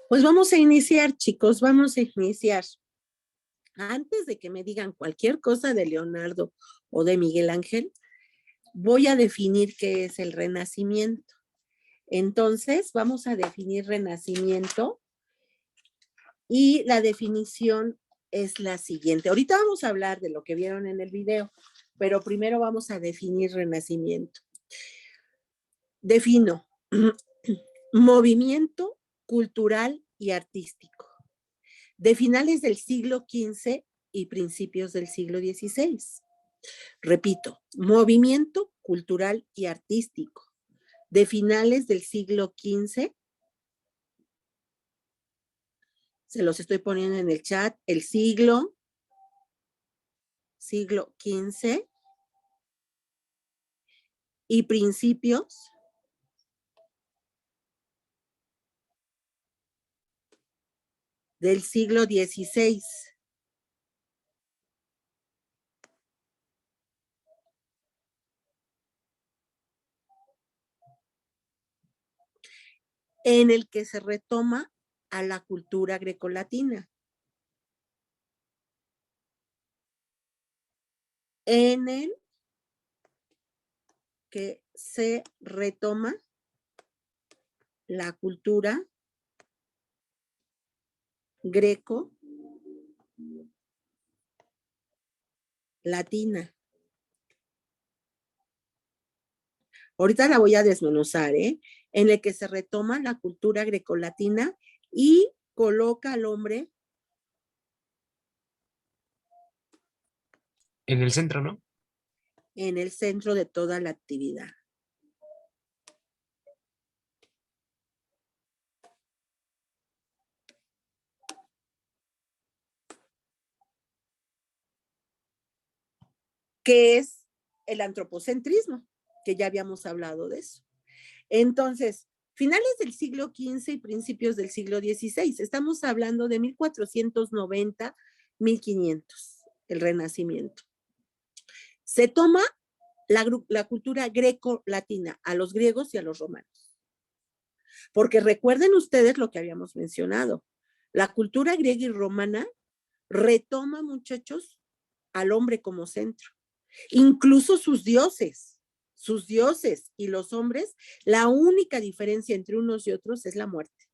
S1: Pues vamos a iniciar, chicos, vamos a iniciar. Antes de que me digan cualquier cosa de Leonardo o de Miguel Ángel, voy a definir qué es el Renacimiento. Entonces, vamos a definir Renacimiento y la definición es la siguiente. Ahorita vamos a hablar de lo que vieron en el video, pero primero vamos a definir Renacimiento. defino movimiento cultural y artístico de finales del siglo XV y principios del siglo XVI. Repito, movimiento cultural y artístico de finales del siglo XV. Se los estoy poniendo en el chat. El siglo XV y principios del siglo XVI. En el que se retoma a la cultura grecolatina. En el que se retoma la cultura greco-latina. Ahorita la voy a desmenuzar, ¿eh? En el que se retoma la cultura grecolatina y coloca al hombre
S2: En el centro, ¿no?
S1: en el centro de toda la actividad. Que es el antropocentrismo, que ya habíamos hablado de eso. Entonces, finales del siglo XV y principios del siglo XVI, estamos hablando de 1490, 1500, el Renacimiento. Se toma la cultura greco-latina a los griegos y a los romanos. Porque recuerden ustedes lo que habíamos mencionado. La cultura griega y romana retoma, muchachos, al hombre como centro. Incluso sus dioses y los hombres, la única diferencia entre unos y otros es la muerte.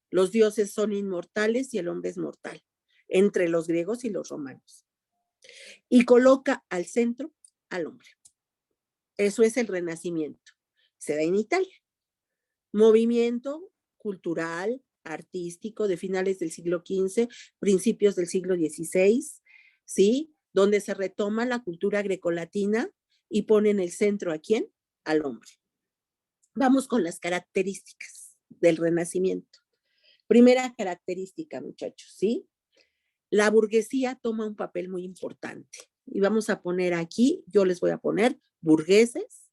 S1: Los dioses son inmortales y el hombre es mortal, entre los griegos y los romanos. Y coloca al centro al hombre. Eso es el Renacimiento. Se da en Italia. Movimiento cultural, artístico de finales del siglo XV, principios del siglo XVI, ¿sí? Donde se retoma la cultura grecolatina y pone en el centro ¿a quién? Al hombre. Vamos con las características del Renacimiento. Primera característica, muchachos, ¿sí? La burguesía toma un papel muy importante. Y vamos a poner aquí, yo les voy a poner burgueses,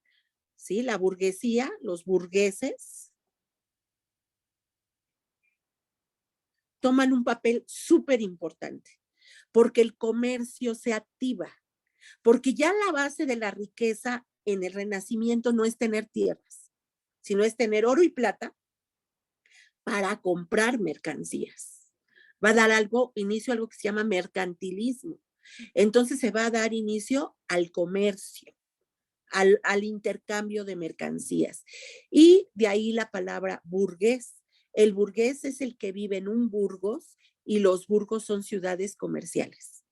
S1: ¿sí? La burguesía, los burgueses, toman un papel súper importante, porque el comercio se activa, porque ya la base de la riqueza en el Renacimiento no es tener tierras, sino es tener oro y plata para comprar mercancías. Va a dar inicio a algo que se llama mercantilismo. Entonces se va a dar inicio al comercio, al intercambio de mercancías. Y de ahí la palabra burgués. El burgués es el que vive en un burgos y los burgos son ciudades comerciales.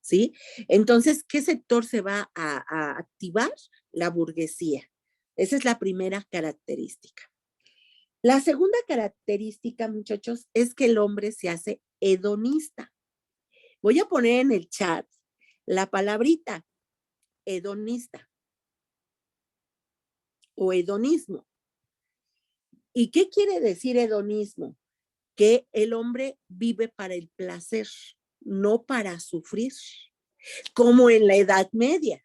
S1: ¿Sí? Entonces, ¿qué sector se va a activar? La burguesía. Esa es la primera característica. La segunda característica, muchachos, es que el hombre se hace hedonista. Voy a poner en el chat la palabrita hedonista o hedonismo. ¿Y qué quiere decir hedonismo? Que el hombre vive para el placer, no para sufrir, como en la Edad Media.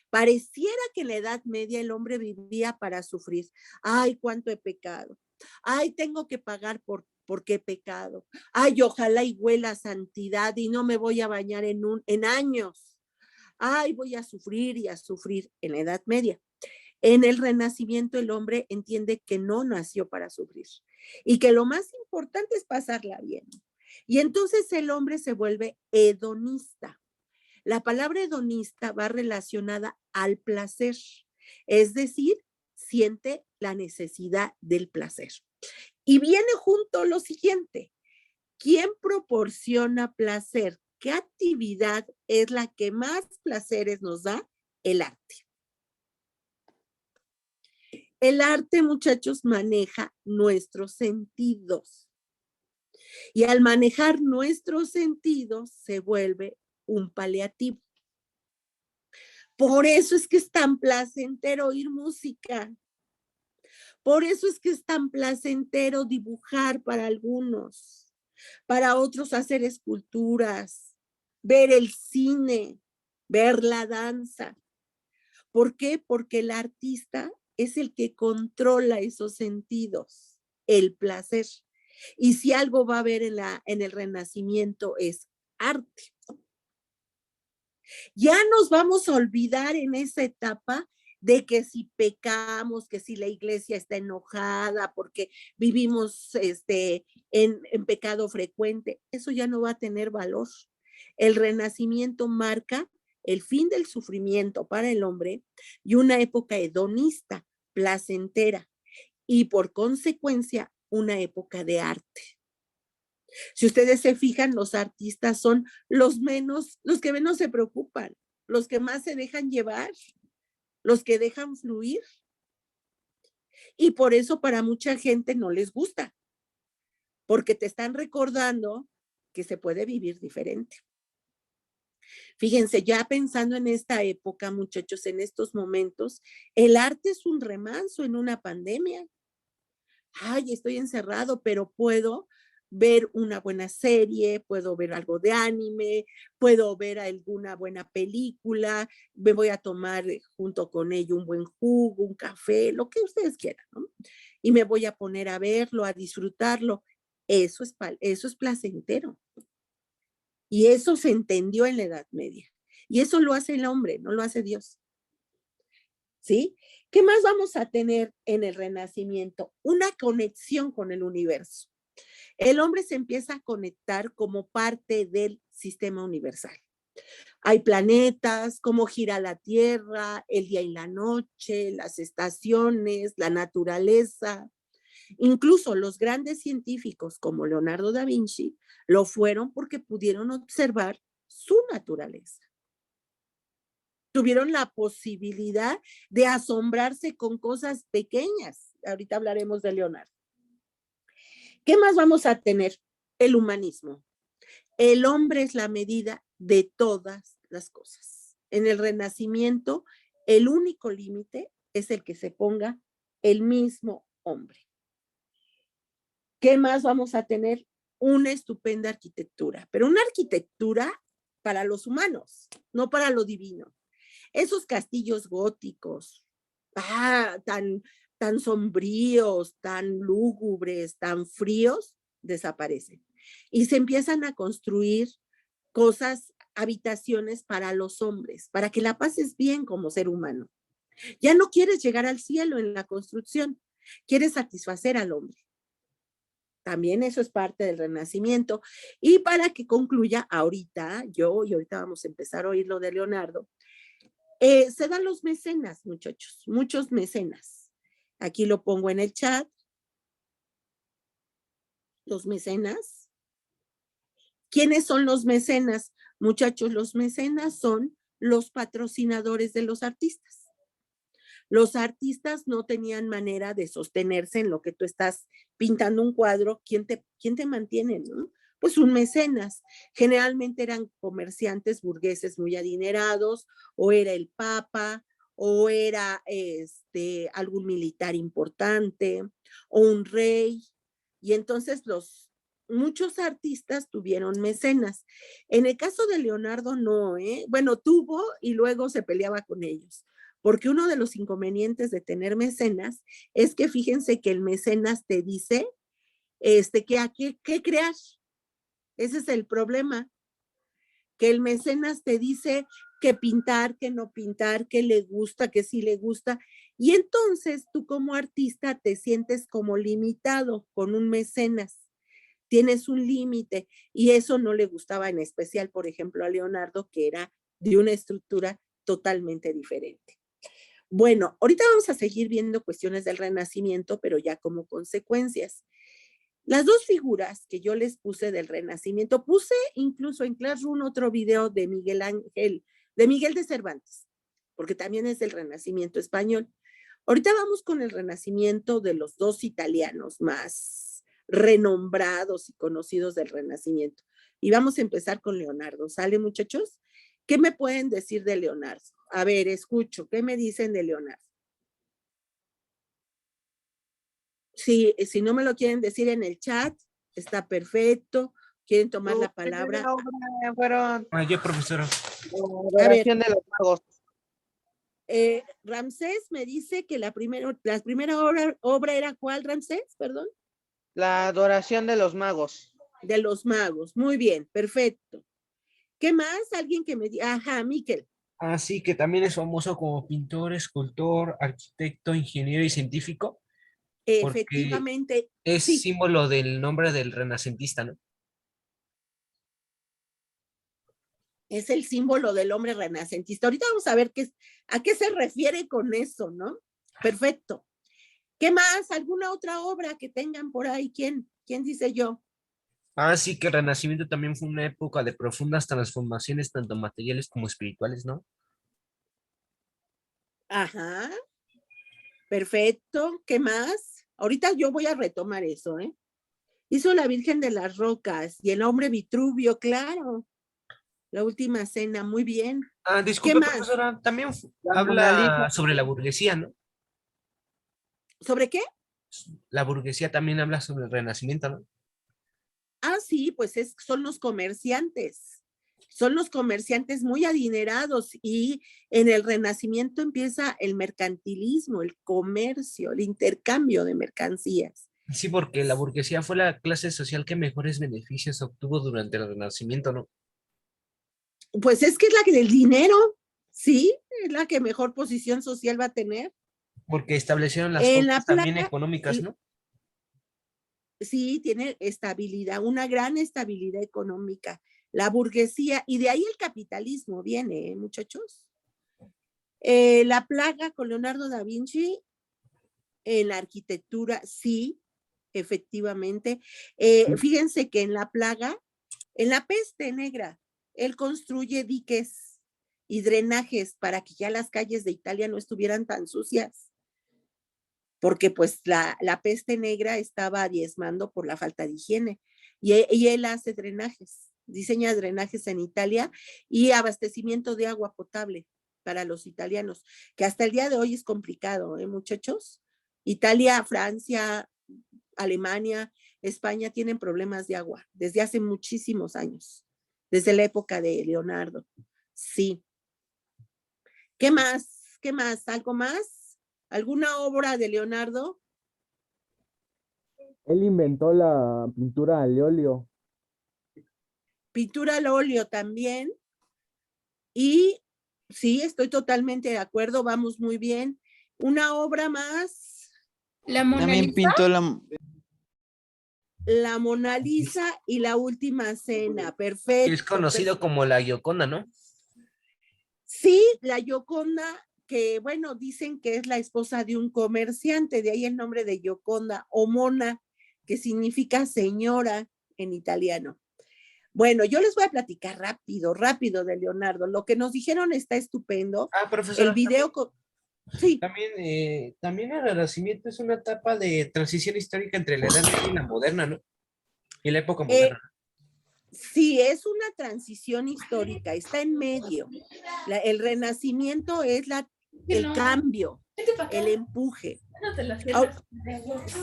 S1: Pareciera que en la Edad Media el hombre vivía para sufrir. Ay, cuánto he pecado. Ay, tengo que pagar porque he pecado. Ay, ojalá y huela a santidad y no me voy a bañar en años. Ay, voy a sufrir y a sufrir en la Edad Media. En el Renacimiento el hombre entiende que no nació para sufrir y que lo más importante es pasarla bien. Y entonces el hombre se vuelve hedonista. La palabra hedonista va relacionada al placer, es decir, siente la necesidad del placer. Y viene junto lo siguiente, ¿quién proporciona placer? ¿Qué actividad es la que más placeres nos da? El arte. El arte, muchachos, maneja nuestros sentidos. Y al manejar nuestros sentidos se vuelve un paliativo. Por eso es que es tan placentero oír música. Por eso es que es tan placentero dibujar para algunos, para otros hacer esculturas, ver el cine, ver la danza. ¿Por qué? Porque el artista es el que controla esos sentidos, el placer. Y si algo va a haber en el Renacimiento es arte. Ya nos vamos a olvidar en esa etapa de que si pecamos, que si la iglesia está enojada porque vivimos en pecado frecuente, eso ya no va a tener valor. El Renacimiento marca el fin del sufrimiento para el hombre y una época hedonista, placentera y por consecuencia una época de arte. Si ustedes se fijan, los artistas son los que menos se preocupan, los que más se dejan llevar, los que dejan fluir. Y por eso para mucha gente no les gusta, porque te están recordando que se puede vivir diferente. Fíjense, ya pensando en esta época, muchachos, en estos momentos, el arte es un remanso en una pandemia. Ay, estoy encerrado, pero puedo ver una buena serie, puedo ver algo de anime, puedo ver alguna buena película, me voy a tomar junto con ello un buen jugo, un café, lo que ustedes quieran, ¿no? Y me voy a poner a verlo, a disfrutarlo. Eso es placentero. Y eso se entendió en la Edad Media. Y eso lo hace el hombre, no lo hace Dios. ¿Sí? ¿Qué más vamos a tener en el Renacimiento? Una conexión con el universo. El hombre se empieza a conectar como parte del sistema universal. Hay planetas, cómo gira la Tierra, el día y la noche, las estaciones, la naturaleza. Incluso los grandes científicos como Leonardo da Vinci lo fueron porque pudieron observar su naturaleza. Tuvieron la posibilidad de asombrarse con cosas pequeñas. Ahorita hablaremos de Leonardo. ¿Qué más vamos a tener? El humanismo. El hombre es la medida de todas las cosas. En el Renacimiento, el único límite es el que se ponga el mismo hombre. ¿Qué más vamos a tener? Una estupenda arquitectura, pero una arquitectura para los humanos, no para lo divino. Esos castillos góticos, tan sombríos, tan lúgubres, tan fríos, desaparecen. Y se empiezan a construir cosas, habitaciones para los hombres, para que la pases bien como ser humano. Ya no quieres llegar al cielo en la construcción, quieres satisfacer al hombre. También eso es parte del Renacimiento. Y para que concluya ahorita, y ahorita vamos a empezar a oír lo de Leonardo, se dan los mecenas, muchachos, muchos mecenas. Aquí lo pongo en el chat. Los mecenas. ¿Quiénes son los mecenas? Muchachos, los mecenas son los patrocinadores de los artistas. Los artistas no tenían manera de sostenerse en lo que tú estás pintando un cuadro. ¿Quién te mantiene, no? Pues un mecenas. Generalmente eran comerciantes burgueses muy adinerados, o era el papa, o era algún militar importante, o un rey. Y entonces muchos artistas tuvieron mecenas. En el caso de Leonardo no, bueno, tuvo y luego se peleaba con ellos. Porque uno de los inconvenientes de tener mecenas es que fíjense que el mecenas te dice ¿qué crear? Ese es el problema. Que el mecenas te dice que pintar, que no pintar, que le gusta, que sí le gusta. Y entonces tú como artista te sientes como limitado con un mecenas. Tienes un límite y eso no le gustaba en especial, por ejemplo, a Leonardo, que era de una estructura totalmente diferente. Bueno, ahorita vamos a seguir viendo cuestiones del Renacimiento, pero ya como consecuencias. Las dos figuras que yo les puse del Renacimiento, puse incluso en Classroom otro video de Miguel de Cervantes, porque también es del Renacimiento español. Ahorita vamos con el Renacimiento de los dos italianos más renombrados y conocidos del Renacimiento. Y vamos a empezar con Leonardo. ¿Sale, muchachos? ¿Qué me pueden decir de Leonardo? A ver, escucho. ¿Qué me dicen de Leonardo? Si no me lo quieren decir en el chat, está perfecto. ¿Quieren tomar la palabra?
S5: Fueron
S2: Yo, profesora.
S5: la adoración de los magos.
S1: Ramsés me dice que la primera obra era ¿cuál, Ramsés? Perdón.
S5: La adoración de los magos.
S1: De los magos. Muy bien, perfecto. ¿Qué más? Alguien que me diga. Ajá, Miquel.
S2: Así que también es famoso como pintor, escultor, arquitecto, ingeniero y científico, porque
S1: Efectivamente,
S2: es
S1: sí.
S2: símbolo del nombre del renacentista, ¿no?
S1: Es el símbolo del hombre renacentista. Ahorita vamos a ver a qué se refiere con eso, ¿no? Perfecto. ¿Qué más? ¿Alguna otra obra que tengan por ahí? ¿Quién dice yo?
S2: Así que el Renacimiento también fue una época de profundas transformaciones, tanto materiales como espirituales, ¿no?
S1: Ajá. Perfecto. ¿Qué más? Ahorita yo voy a retomar eso, ¿eh? Hizo la Virgen de las Rocas y el hombre Vitruvio, claro. La última cena, muy bien. ¿Qué
S2: Disculpe,
S1: más?
S2: profesora, también
S5: La Mona Lisa.
S2: habla sobre la burguesía, ¿no?
S1: ¿Sobre qué?
S2: La burguesía también habla sobre el Renacimiento, ¿no?
S1: Sí, pues son los comerciantes. Son los comerciantes muy adinerados y en el Renacimiento empieza el mercantilismo, el comercio, el intercambio de mercancías.
S2: Sí, porque la burguesía fue la clase social que mejores beneficios obtuvo durante el Renacimiento, ¿no?
S1: Pues es que es la que del dinero, sí, es la que mejor posición social va a tener.
S2: Porque establecieron las
S1: En la
S2: pautas también
S1: placa,
S2: económicas, ¿no?
S1: sí, tiene estabilidad, una gran estabilidad económica. La burguesía, y de ahí el capitalismo viene, muchachos. La plaga con Leonardo da Vinci, en la arquitectura, sí, efectivamente. Fíjense que en la plaga, en la peste negra, él construye diques y drenajes para que ya las calles de Italia no estuvieran tan sucias, porque pues la peste negra estaba diezmando por la falta de higiene. Y él hace drenajes, diseña drenajes en Italia y abastecimiento de agua potable para los italianos, que hasta el día de hoy es complicado, muchachos? Italia, Francia, Alemania, España tienen problemas de agua desde hace muchísimos años, desde la época de Leonardo. Sí. ¿Qué más? ¿Qué más? ¿Algo más? ¿Alguna obra de Leonardo?
S6: Él inventó la pintura al óleo.
S1: Pintura al óleo también. Y sí, estoy totalmente de acuerdo, vamos muy bien. Una obra más.
S7: La Mona
S3: También
S7: Lisa.
S3: pintó
S1: La Mona Lisa y la Última Cena, perfecto.
S2: Es conocido como la Gioconda, ¿no?
S1: Sí, la Gioconda, que bueno, dicen que es la esposa de un comerciante, de ahí el nombre de Gioconda o Mona, que significa señora en italiano. Bueno, yo les voy a platicar rápido de Leonardo. Lo que nos dijeron está estupendo.
S2: Profesora,
S1: El video, sí.
S2: También el Renacimiento es una etapa de transición histórica entre la Edad Media y la moderna, ¿no? Y la época moderna.
S1: Sí, es una transición histórica, está en medio. El Renacimiento es el cambio, el empuje.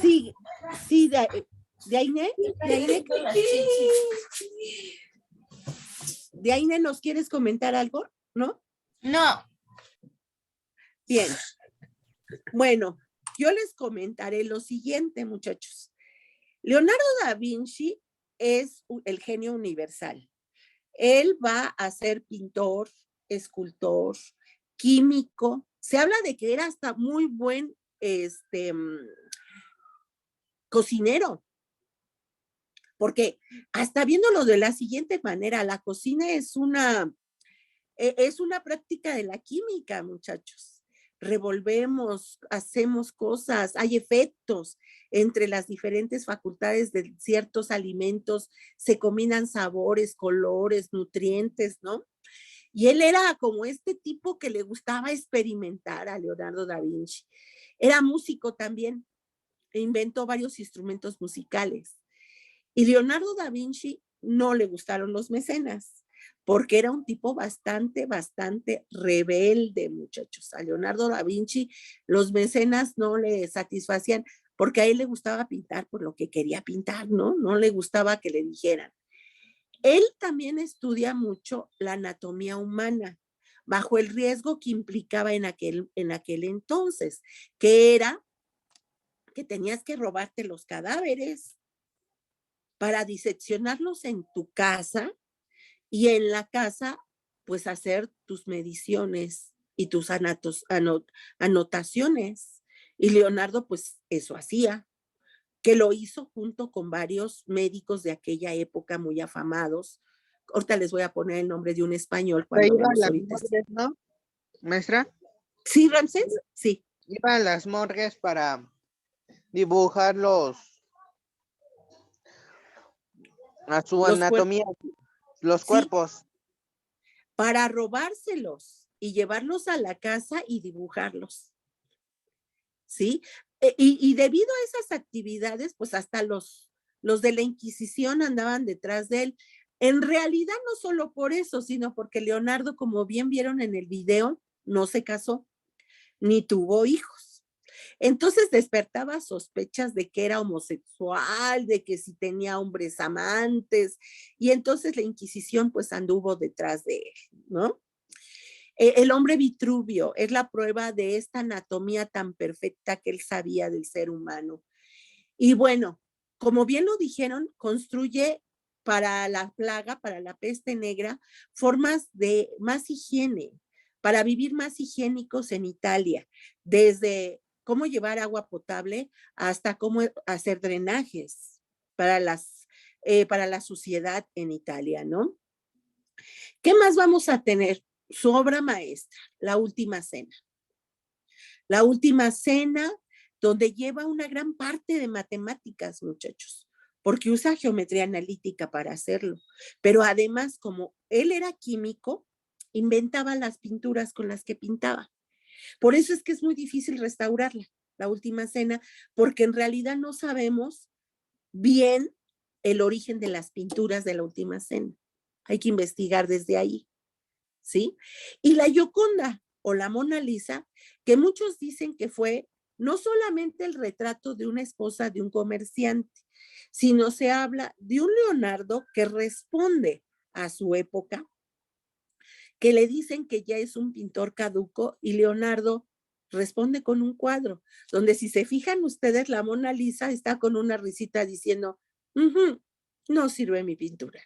S1: Sí, ¿de Aine? ¿De Aine nos quieres comentar algo? ¿No?
S7: No.
S1: Bien. Bueno, yo les comentaré lo siguiente, muchachos. Leonardo da Vinci es el genio universal. Él va a ser pintor, escultor, químico. Se habla de que era hasta muy buen cocinero. Porque hasta viéndolo de la siguiente manera, la cocina es una práctica de la química, muchachos. Revolvemos, hacemos cosas, hay efectos entre las diferentes facultades de ciertos alimentos, se combinan sabores, colores, nutrientes, ¿no? Y él era como este tipo que le gustaba experimentar a Leonardo da Vinci. Era músico también, e inventó varios instrumentos musicales. Y Leonardo da Vinci no le gustaron los mecenas, porque era un tipo bastante rebelde, muchachos. A Leonardo da Vinci los mecenas no le satisfacían, porque a él le gustaba pintar por lo que quería pintar, ¿no? No le gustaba que le dijeran. Él también estudia mucho la anatomía humana, bajo el riesgo que implicaba en aquel entonces, que era que tenías que robarte los cadáveres para diseccionarlos en tu casa y en la casa, pues hacer tus mediciones y tus anotaciones. Y Leonardo, pues eso hacía, que lo hizo junto con varios médicos de aquella época muy afamados. Ahorita les voy a poner el nombre de un español
S5: Se
S1: cuando
S5: iba a
S1: veamos
S5: las
S1: ahorita.
S5: morgues, ¿no, maestra?
S1: ¿Sí, Ramsés? Sí.
S5: Iba a las morgues para dibujar a su
S1: Los
S5: anatomía, los
S1: Sí.
S5: cuerpos.
S1: Para robárselos y llevarlos a la casa y dibujarlos. ¿Sí? Y debido a esas actividades, pues hasta los de la Inquisición andaban detrás de él. En realidad no solo por eso, sino porque Leonardo, como bien vieron en el video, no se casó ni tuvo hijos. Entonces despertaba sospechas de que era homosexual, de que si tenía hombres amantes, y entonces la Inquisición pues anduvo detrás de él, ¿no? El hombre Vitruvio es la prueba de esta anatomía tan perfecta que él sabía del ser humano. Y bueno, como bien lo dijeron, construye para la plaga, para la peste negra, formas de más higiene, para vivir más higiénicos en Italia, desde cómo llevar agua potable hasta cómo hacer drenajes para la suciedad en Italia, ¿no? ¿Qué más vamos a tener? Su obra maestra, La Última Cena. La Última Cena, donde lleva una gran parte de matemáticas, muchachos, porque usa geometría analítica para hacerlo. Pero además, como él era químico, inventaba las pinturas con las que pintaba. Por eso es que es muy difícil restaurarla, La Última Cena, porque en realidad no sabemos bien el origen de las pinturas de La Última Cena. Hay que investigar desde ahí. ¿Sí? Y la Gioconda o la Mona Lisa, que muchos dicen que fue no solamente el retrato de una esposa de un comerciante, sino se habla de un Leonardo que responde a su época, que le dicen que ya es un pintor caduco y Leonardo responde con un cuadro, donde si se fijan ustedes, la Mona Lisa está con una risita diciendo, no sirve mi pintura.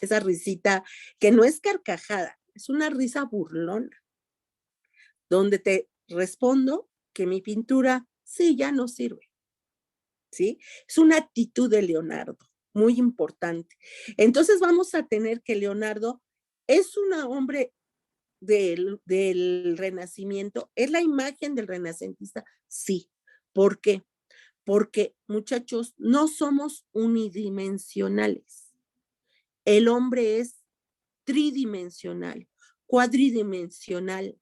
S1: Esa risita que no es carcajada, es una risa burlona, donde te respondo que mi pintura sí ya no sirve, ¿sí? Es una actitud de Leonardo, muy importante. Entonces vamos a tener que Leonardo es un hombre del Renacimiento, es la imagen del renacentista, sí. ¿Por qué? Porque, muchachos, no somos unidimensionales. El hombre es tridimensional, cuadridimensional.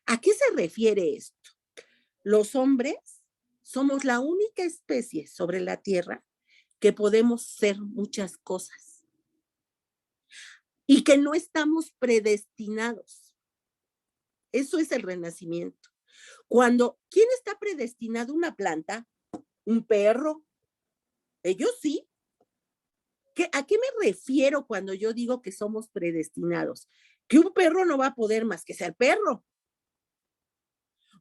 S1: ¿A qué se refiere esto? Los hombres somos la única especie sobre la Tierra que podemos ser muchas cosas y que no estamos predestinados. Eso es el Renacimiento. ¿Quién está predestinado? Una planta, un perro. Ellos sí. ¿A qué me refiero cuando yo digo que somos predestinados? Que un perro no va a poder más que ser perro.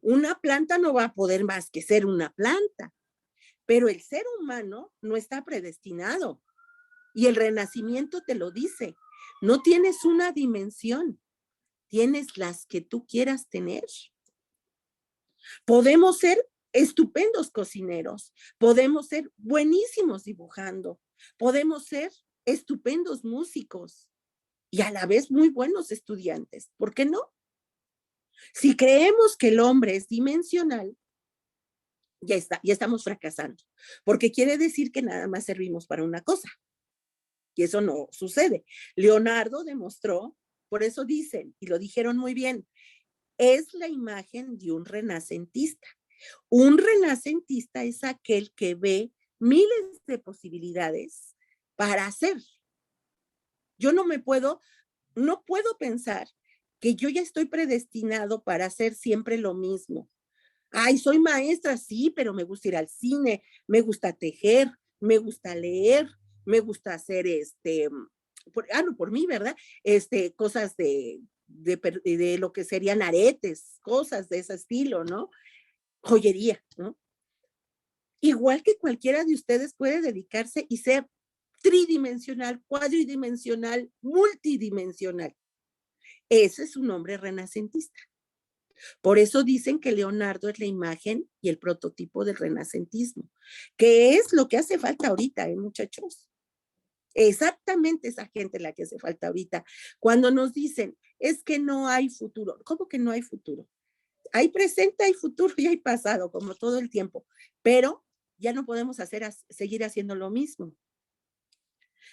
S1: Una planta no va a poder más que ser una planta. Pero el ser humano no está predestinado. Y el Renacimiento te lo dice. No tienes una dimensión. Tienes las que tú quieras tener. Podemos ser estupendos cocineros. Podemos ser buenísimos dibujando. Podemos ser estupendos músicos y a la vez muy buenos estudiantes. ¿Por qué no? Si creemos que el hombre es dimensional, ya estamos fracasando, porque quiere decir que nada más servimos para una cosa. Y eso no sucede. Leonardo demostró, por eso dicen, y lo dijeron muy bien, es la imagen de un renacentista. Un renacentista es aquel que ve miles de posibilidades para hacer. Yo no puedo pensar que yo ya estoy predestinado para hacer siempre lo mismo. Ay, soy maestra, sí, pero me gusta ir al cine, me gusta tejer, me gusta leer, me gusta hacer no, por mí, ¿verdad? Cosas de lo que serían aretes, cosas de ese estilo, ¿no? Joyería, ¿no? Igual que cualquiera de ustedes puede dedicarse y ser tridimensional, cuadridimensional, multidimensional. Ese es un hombre renacentista. Por eso dicen que Leonardo es la imagen y el prototipo del renacentismo, que es lo que hace falta ahorita, muchachos. Exactamente esa gente la que hace falta ahorita. Cuando nos dicen, es que no hay futuro. ¿Cómo que no hay futuro? Hay presente, hay futuro y hay pasado, como todo el tiempo. Pero ya no podemos seguir haciendo lo mismo.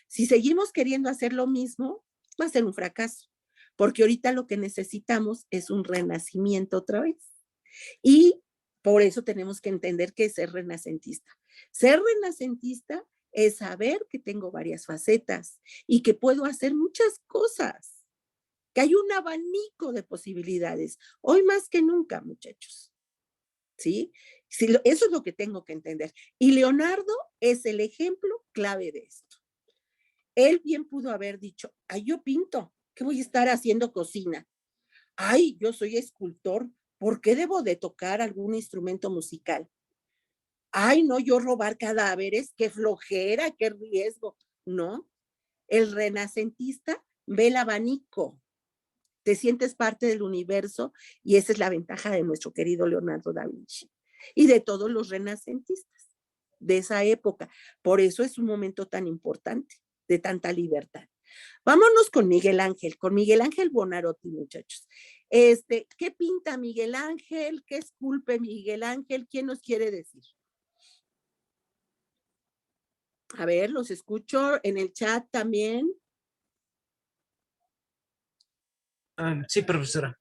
S1: Si seguimos queriendo hacer lo mismo, va a ser un fracaso. Porque ahorita lo que necesitamos es un renacimiento otra vez. Y por eso tenemos que entender qué es ser renacentista. Ser renacentista es saber que tengo varias facetas y que puedo hacer muchas cosas, que hay un abanico de posibilidades, hoy más que nunca, muchachos. ¿Sí? Eso es lo que tengo que entender. Y Leonardo es el ejemplo clave de esto. Él bien pudo haber dicho, ay, yo pinto, ¿qué voy a estar haciendo cocina? Ay, yo soy escultor, ¿por qué debo de tocar algún instrumento musical? Ay, no, yo robar cadáveres, qué flojera, qué riesgo. No, el renacentista ve el abanico, te sientes parte del universo y esa es la ventaja de nuestro querido Leonardo da Vinci y de todos los renacentistas de esa época. Por eso es un momento tan importante, de tanta libertad. Vámonos con Miguel Ángel Buonarroti, muchachos. ¿Qué pinta Miguel Ángel? ¿Qué esculpe Miguel Ángel? ¿Quién nos quiere decir? A ver, los escucho en el chat también.
S2: Sí, profesora.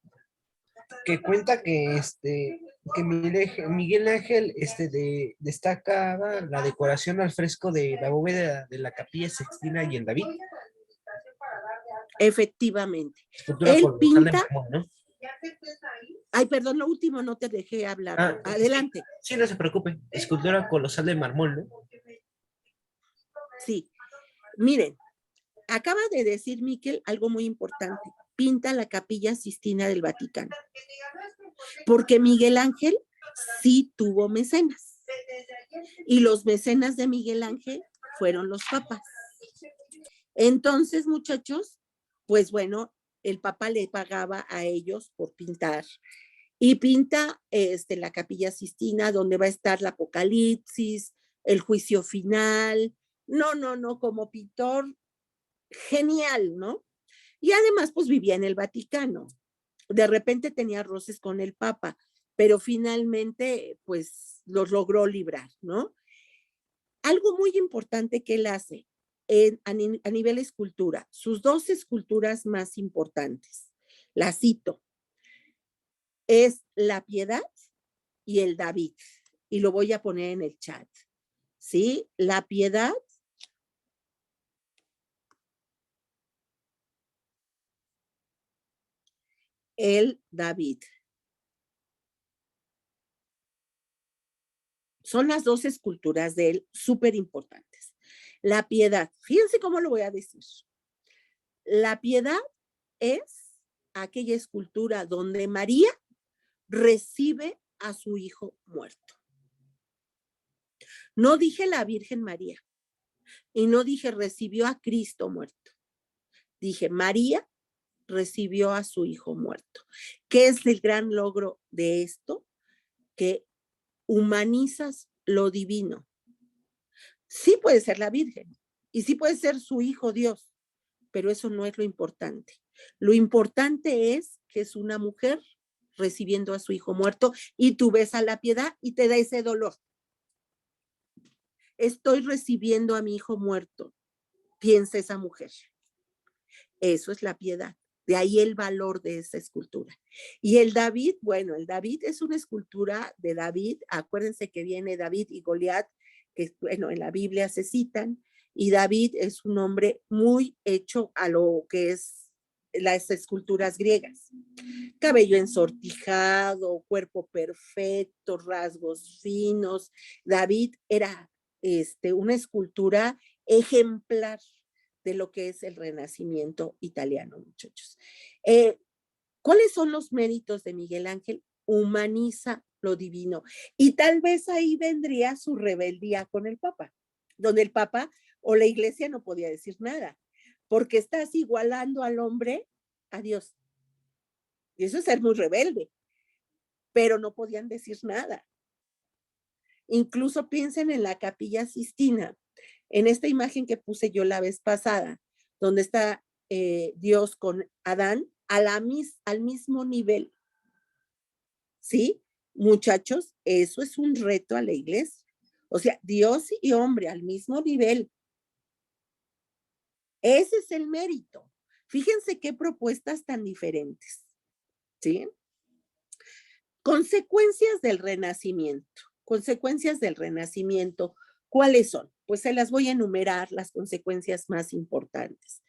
S2: Que cuenta que Miguel Ángel destacaba la decoración al fresco de la bóveda de la Capilla Sixtina y en David.
S1: Efectivamente.
S2: Escultura
S1: Él
S2: colosal de
S1: pinta.
S2: mármol, ¿no?
S1: Ay, perdón, lo último no te dejé hablar. Adelante.
S2: Sí, no se preocupe. Escultura colosal de mármol, ¿no?
S1: Sí. Miren, acaba de decir Miquel algo muy importante. Pinta la Capilla Sixtina del Vaticano. Porque Miguel Ángel sí tuvo mecenas. Y los mecenas de Miguel Ángel fueron los papas. Entonces, muchachos, pues bueno, el papa le pagaba a ellos por pintar. Y pinta la Capilla Sixtina, donde va a estar el Apocalipsis, el juicio final. No, como pintor genial, ¿no? Y además, pues vivía en el Vaticano. De repente tenía roces con el Papa, pero finalmente, pues los logró librar, ¿no? Algo muy importante que él hace a nivel escultura, sus dos esculturas más importantes, las cito, es la Piedad y el David, y lo voy a poner en el chat, ¿sí? La Piedad el David. Son las dos esculturas de él súper importantes. La Piedad, fíjense cómo lo voy a decir. La Piedad es aquella escultura donde María recibe a su hijo muerto. No dije la Virgen María y no dije recibió a Cristo muerto. Dije María recibió a su hijo muerto. ¿Qué es el gran logro de esto? Que humanizas lo divino. Sí puede ser la Virgen y sí puede ser su hijo Dios, pero eso no es lo importante. Lo importante es que es una mujer recibiendo a su hijo muerto y tú ves a la Piedad y te da ese dolor. Estoy recibiendo a mi hijo muerto, piensa esa mujer. Eso es la Piedad. De ahí el valor de esa escultura. Y el David, bueno, el David es una escultura de David. Acuérdense que viene David y Goliat, que bueno, en la Biblia se citan. Y David es un hombre muy hecho a lo que es las esculturas griegas. Cabello ensortijado, cuerpo perfecto, rasgos finos. David era una escultura ejemplar de lo que es el Renacimiento italiano, muchachos. ¿Cuáles son los méritos de Miguel Ángel? Humaniza lo divino. Y tal vez ahí vendría su rebeldía con el Papa, donde el Papa o la Iglesia no podía decir nada, porque estás igualando al hombre a Dios. Y eso es ser muy rebelde, pero no podían decir nada. Incluso piensen en la Capilla Sistina, en esta imagen que puse yo la vez pasada, donde está Dios con Adán al mismo nivel. ¿Sí? Muchachos, eso es un reto a la iglesia. O sea, Dios y hombre al mismo nivel. Ese es el mérito. Fíjense qué propuestas tan diferentes. ¿Sí? Consecuencias del Renacimiento. Consecuencias del Renacimiento. ¿Cuáles son? Pues se las voy a enumerar, las consecuencias más importantes.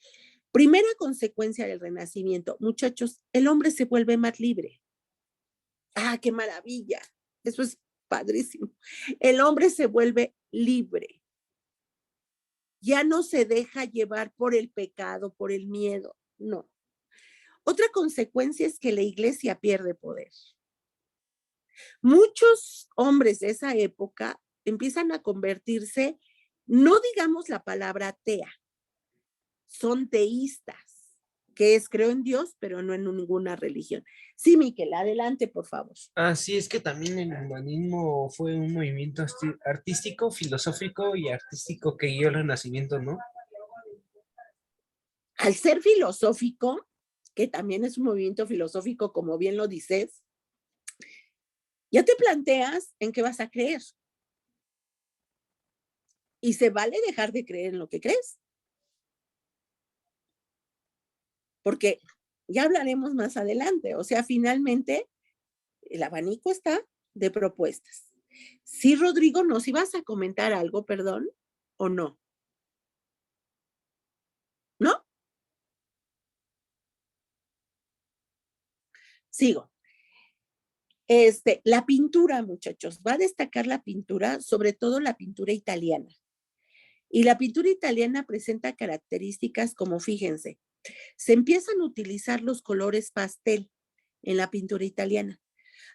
S1: Primera consecuencia del Renacimiento, muchachos, el hombre se vuelve más libre. ¡Ah, qué maravilla! Eso es padrísimo. El hombre se vuelve libre. Ya no se deja llevar por el pecado, por el miedo, no. Otra consecuencia es que la iglesia pierde poder. Muchos hombres de esa época empiezan a convertirse, no digamos la palabra atea, son teístas, que es creo en Dios, pero no en ninguna religión. Sí, Miquel, adelante, por favor.
S2: Así es que también el humanismo fue un movimiento artístico, filosófico y artístico que guió el Renacimiento, ¿no?
S1: Al ser filosófico, que también es un movimiento filosófico, como bien lo dices, ya te planteas en qué vas a creer. Y se vale dejar de creer en lo que crees. Porque ya hablaremos más adelante. O sea, finalmente, el abanico está de propuestas. Sí, Rodrigo, ¿nos ibas a comentar algo, perdón, o no? ¿No? Sigo. La pintura, muchachos, va a destacar la pintura, sobre todo la pintura italiana. Y la pintura italiana presenta características como, fíjense, se empiezan a utilizar los colores pastel en la pintura italiana.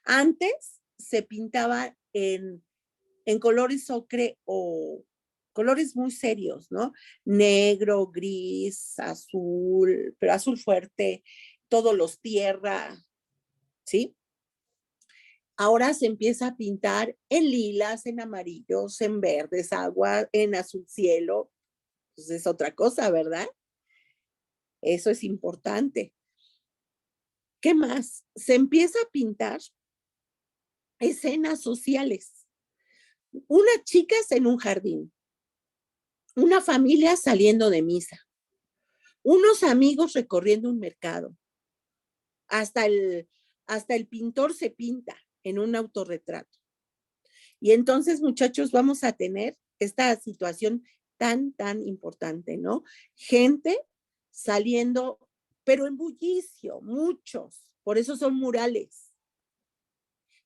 S1: Antes se pintaba en colores ocre o colores muy serios, ¿no? Negro, gris, azul, pero azul fuerte, todos los tierra, ¿sí? Ahora se empieza a pintar en lilas, en amarillos, en verdes, agua, en azul cielo. Pues es otra cosa, ¿verdad? Eso es importante. ¿Qué más? Se empieza a pintar escenas sociales. Unas chicas en un jardín, una familia saliendo de misa, unos amigos recorriendo un mercado. Hasta el pintor se pinta en un autorretrato. Y entonces, muchachos, vamos a tener esta situación tan, tan importante, ¿no? Gente saliendo, pero en bullicio, muchos. Por eso son murales.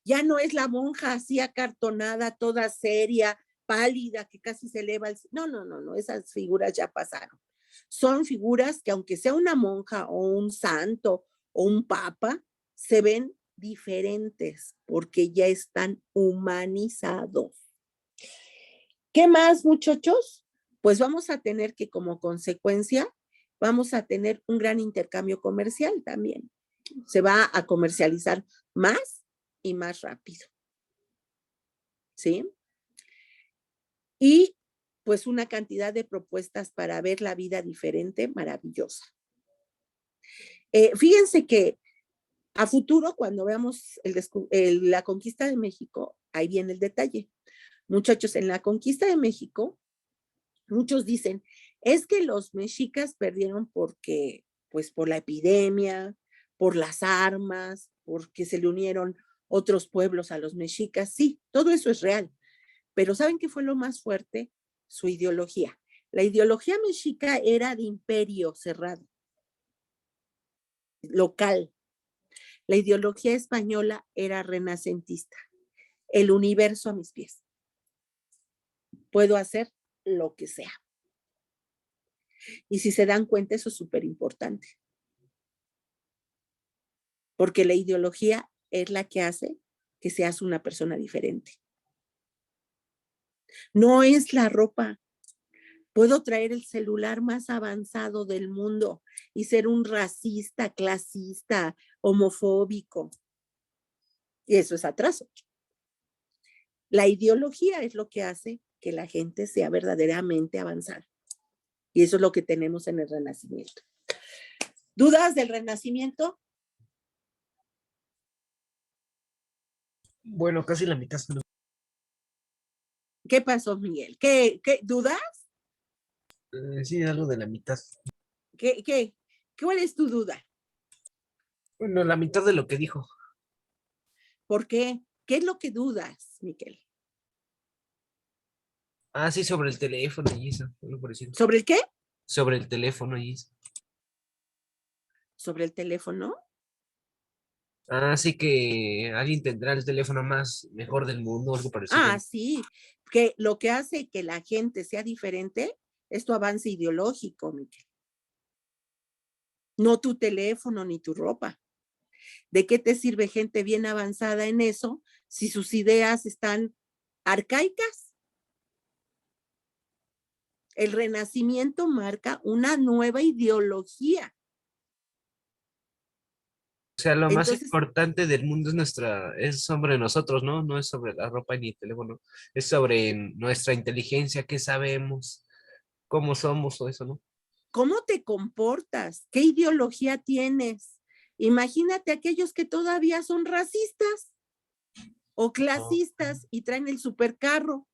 S1: Ya no es la monja así acartonada, toda seria, pálida, que casi se eleva. No, esas figuras ya pasaron. Son figuras que aunque sea una monja o un santo o un papa, se ven diferentes porque ya están humanizados. ¿Qué más, muchachos? Pues vamos a tener que como consecuencia, vamos a tener un gran intercambio comercial también. Se va a comercializar más y más rápido. ¿Sí? Y pues una cantidad de propuestas para ver la vida diferente, maravillosa. Fíjense que a futuro, cuando veamos la conquista de México, ahí viene el detalle. Muchachos, en la conquista de México, muchos dicen, es que los mexicas perdieron porque Pues por la epidemia, por las armas, porque se le unieron otros pueblos a los mexicas. Sí, todo eso es real. Pero ¿saben qué fue lo más fuerte? Su ideología. La ideología mexica era de imperio cerrado, local. La ideología española era renacentista. El universo a mis pies. Puedo hacer lo que sea. Y si se dan cuenta, eso es súper importante. Porque la ideología es la que hace que seas una persona diferente. No es la ropa. Puedo traer el celular más avanzado del mundo y ser un racista, clasista, homofóbico. Y eso es atraso. La ideología es lo que hace que la gente sea verdaderamente avanzada. Y eso es lo que tenemos en el Renacimiento. ¿Dudas del Renacimiento?
S2: Bueno, casi la mitad.
S1: ¿Qué pasó, Miguel? ¿Qué dudas?
S2: Sí, algo de la mitad.
S1: ¿Cuál es tu duda?
S2: Bueno, la mitad de lo que dijo.
S1: ¿Por qué? ¿Qué es lo que dudas, Miguel?
S2: Ah, sí, sobre el teléfono y eso. Algo parecido.
S1: ¿Sobre el qué?
S2: Sobre el teléfono y eso.
S1: ¿Sobre el teléfono?
S2: Ah, sí que alguien tendrá el teléfono más mejor del mundo, algo parecido.
S1: Ah, sí, que lo que hace que la gente sea diferente es tu avance ideológico, Miguel. No tu teléfono ni tu ropa. ¿De qué te sirve gente bien avanzada en eso si sus ideas están arcaicas? El Renacimiento marca una nueva ideología.
S2: O sea, lo más
S1: Entonces,
S2: importante del mundo es sobre nosotros, ¿no? No es sobre la ropa ni el teléfono. Es sobre nuestra inteligencia, qué sabemos, cómo somos o eso, ¿no?
S1: ¿cómo te comportas? ¿Qué ideología tienes? Imagínate aquellos que todavía son racistas o clasistas y traen el supercarro.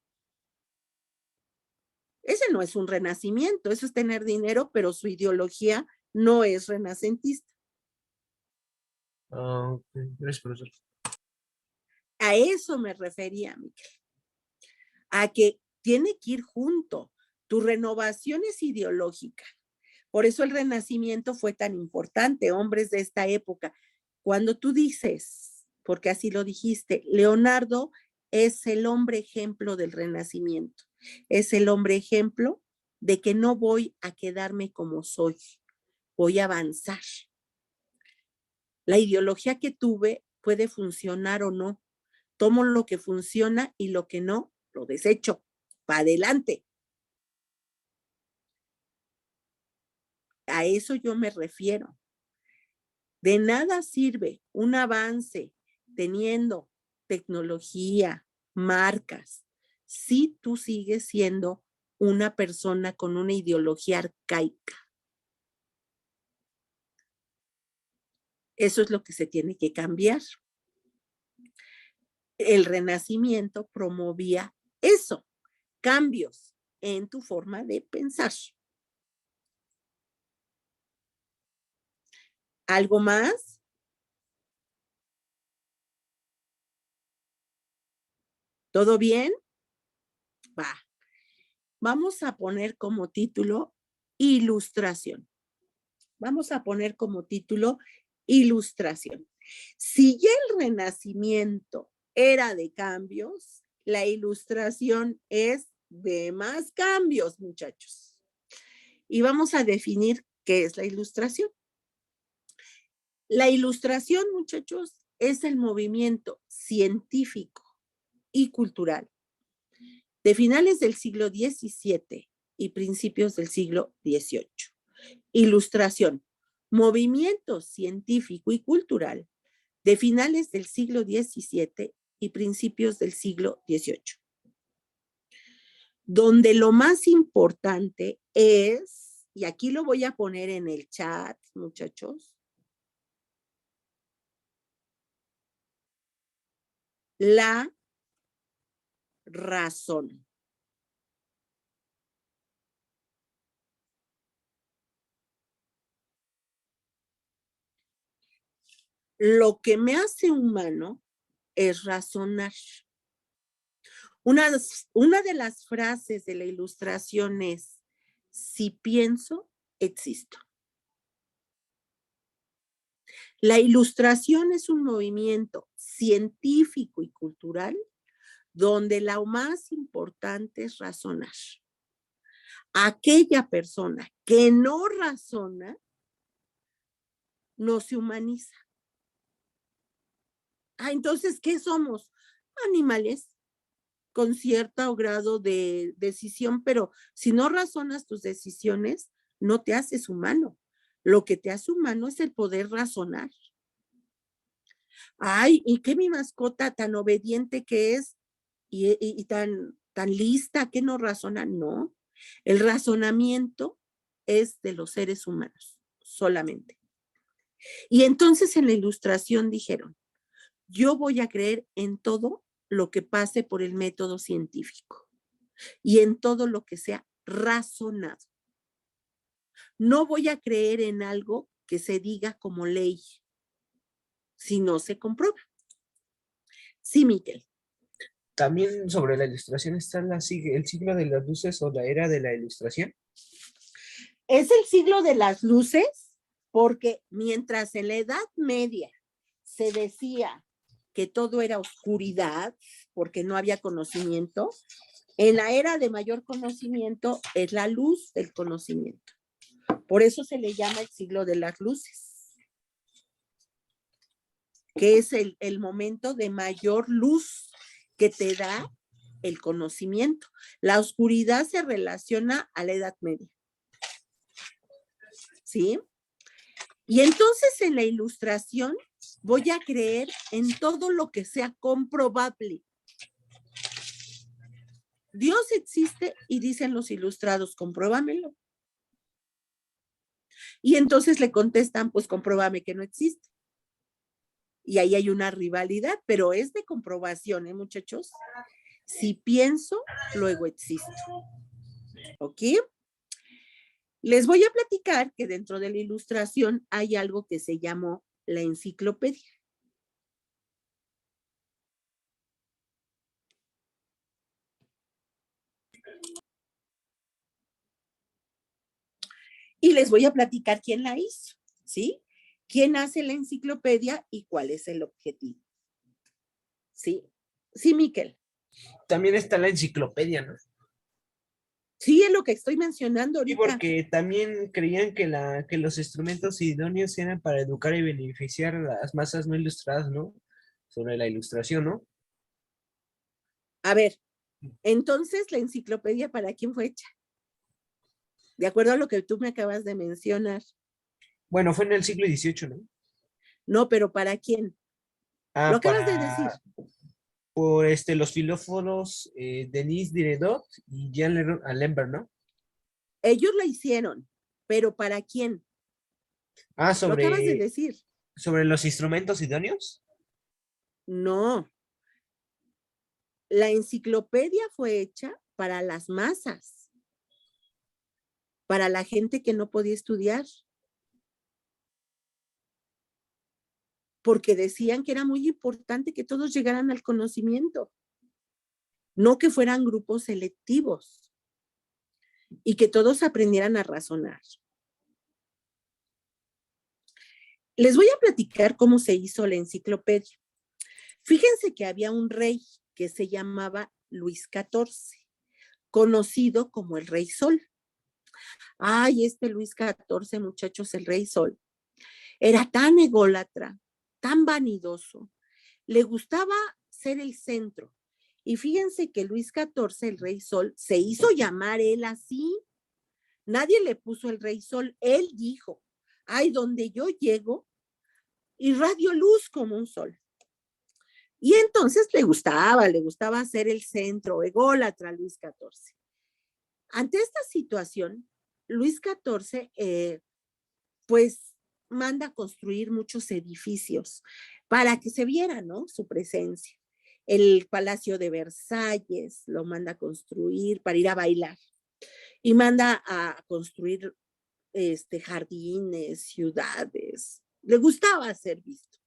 S1: Ese no es un renacimiento, eso es tener dinero, pero su ideología no es renacentista.
S2: Ah, ok, gracias, profesor.
S1: A eso me refería, Miguel. A que tiene que ir junto. Tu renovación es ideológica. Por eso el Renacimiento fue tan importante, hombres de esta época. Cuando tú dices, porque así lo dijiste, Leonardo es el hombre ejemplo del Renacimiento. Es el hombre ejemplo de que no voy a quedarme como soy, voy a avanzar. La ideología que tuve puede funcionar o no. Tomo lo que funciona y lo que no, lo desecho. Para adelante. A eso yo me refiero. De nada sirve un avance teniendo tecnología, marcas, si tú sigues siendo una persona con una ideología arcaica. Eso es lo que se tiene que cambiar. El Renacimiento promovía eso, cambios en tu forma de pensar. ¿Algo más? ¿Todo bien? Va. Vamos a poner como título ilustración. Vamos a poner como título ilustración. Si ya el Renacimiento era de cambios, la ilustración es de más cambios, muchachos. Y vamos a definir qué es la ilustración. La ilustración, muchachos, es el movimiento científico y cultural de finales del siglo XVII y principios del siglo XVIII. Ilustración, movimiento científico y cultural de finales del siglo XVII y principios del siglo XVIII, donde lo más importante es, y aquí lo voy a poner en el chat, muchachos, la razón. lo que me hace humano es razonar. Una de las frases de la Ilustración es, si pienso, existo. La Ilustración es un movimiento científico y cultural donde lo más importante es razonar. Aquella persona que no razona no se humaniza. Entonces, ¿qué somos? Animales con cierto grado de decisión, pero si no razonas tus decisiones, no te haces humano. Lo que te hace humano es el poder razonar. ¿Y qué mi mascota tan obediente que es y tan lista que no razona? No. El razonamiento es de los seres humanos, solamente. Y entonces en la Ilustración dijeron, yo voy a creer en todo lo que pase por el método científico y en todo lo que sea razonado. No voy a creer en algo que se diga como ley, si no se comprueba. Sí, Miguel.
S2: También sobre la Ilustración está el siglo de las luces o la era de la Ilustración.
S1: Es el siglo de las luces porque mientras en la Edad Media se decía que todo era oscuridad porque no había conocimiento, en la era de mayor conocimiento es la luz del conocimiento. Por eso se le llama el siglo de las luces, que es el momento de mayor luz que te da el conocimiento. La oscuridad se relaciona a la Edad Media. ¿Sí? Y entonces en la Ilustración voy a creer en todo lo que sea comprobable. Dios existe y dicen los ilustrados, compruébamelo. Y entonces le contestan, pues compruébame que no existe. Y ahí hay una rivalidad, pero es de comprobación, muchachos? Si pienso, luego existo. ¿Ok? Les voy a platicar que dentro de la Ilustración hay algo que se llamó la enciclopedia. Y les voy a platicar quién la hizo, ¿sí? ¿Quién hace la enciclopedia y cuál es el objetivo? ¿Sí? Sí, Miquel.
S2: También está la enciclopedia, ¿no?
S1: Sí, es lo que estoy mencionando
S2: Y
S1: ahorita.
S2: porque también creían que los instrumentos idóneos eran para educar y beneficiar a las masas no ilustradas, ¿no? Sobre la Ilustración, ¿no?
S1: A ver, entonces la enciclopedia, ¿para quién fue hecha? De acuerdo a lo que tú me acabas de mencionar.
S2: Bueno, fue en el siglo XVIII, ¿no?
S1: No, pero ¿para quién? Lo acabas de decir.
S2: Por los filósofos Denis Diderot y Jean Alembert, ¿no?
S1: Ellos la hicieron, pero ¿para quién? Lo acabas de decir.
S2: ¿Sobre los instrumentos idóneos?
S1: No. La enciclopedia fue hecha para las masas, para la gente que no podía estudiar. Porque decían que era muy importante que todos llegaran al conocimiento, no que fueran grupos selectivos y que todos aprendieran a razonar. Les voy a platicar cómo se hizo la enciclopedia. Fíjense que había un rey que se llamaba Luis XIV, conocido como el Rey Sol. Este Luis XIV, muchachos, el Rey Sol, era tan ególatra, tan vanidoso, le gustaba ser el centro. Y fíjense que Luis XIV, el Rey Sol, se hizo llamar él así. Nadie le puso el Rey Sol. Él dijo, donde yo llego, irradio luz como un sol. Y entonces le gustaba ser el centro, ególatra Luis XIV. Ante esta situación, Luis XIV, pues, manda construir muchos edificios para que se viera, ¿no? Su presencia. El Palacio de Versalles lo manda a construir para ir a bailar. Y manda a construir jardines, ciudades. Le gustaba ser visto.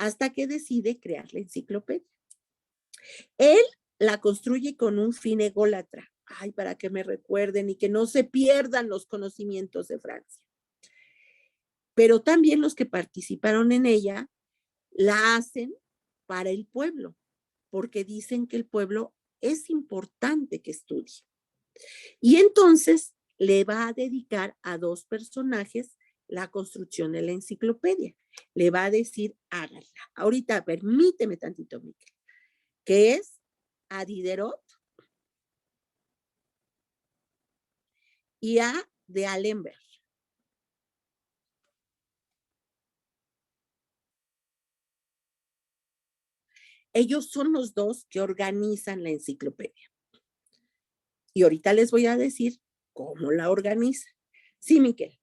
S1: hasta que decide crear la enciclopedia. Él la construye con un fin ególatra, ay, para que me recuerden y que no se pierdan los conocimientos de Francia. Pero también los que participaron en ella la hacen para el pueblo, porque dicen que el pueblo es importante que estudie. Y entonces le va a dedicar a dos personajes la construcción de la enciclopedia. Le va a decir, háganla. Ahorita, permíteme tantito, Miquel, que es a Diderot y a D'Alembert. Ellos son los dos que organizan la enciclopedia. Y ahorita les voy a decir cómo la organizan. Sí, Miquel.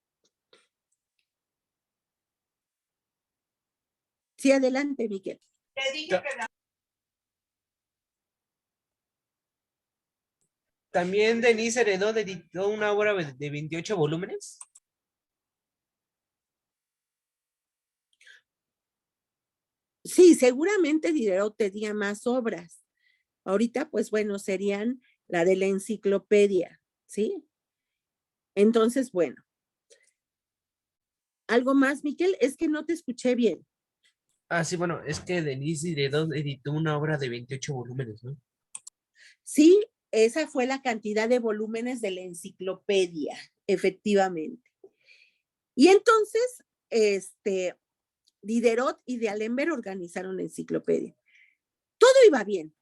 S1: Sí, adelante, Miquel.
S2: También Denise Heredó editó una obra de 28 volúmenes.
S1: Sí, seguramente Diderot tenía más obras. Ahorita, pues bueno, serían la de la enciclopedia, ¿sí? Entonces, bueno. ¿Algo más, Miquel? Es que no te escuché bien.
S2: Ah, sí, bueno, es que Denise Diderot editó una obra de 28 volúmenes, ¿no?
S1: Sí, esa fue la cantidad de volúmenes de la enciclopedia, efectivamente. Y entonces, Diderot y D'Alembert organizaron la enciclopedia. Todo iba bien.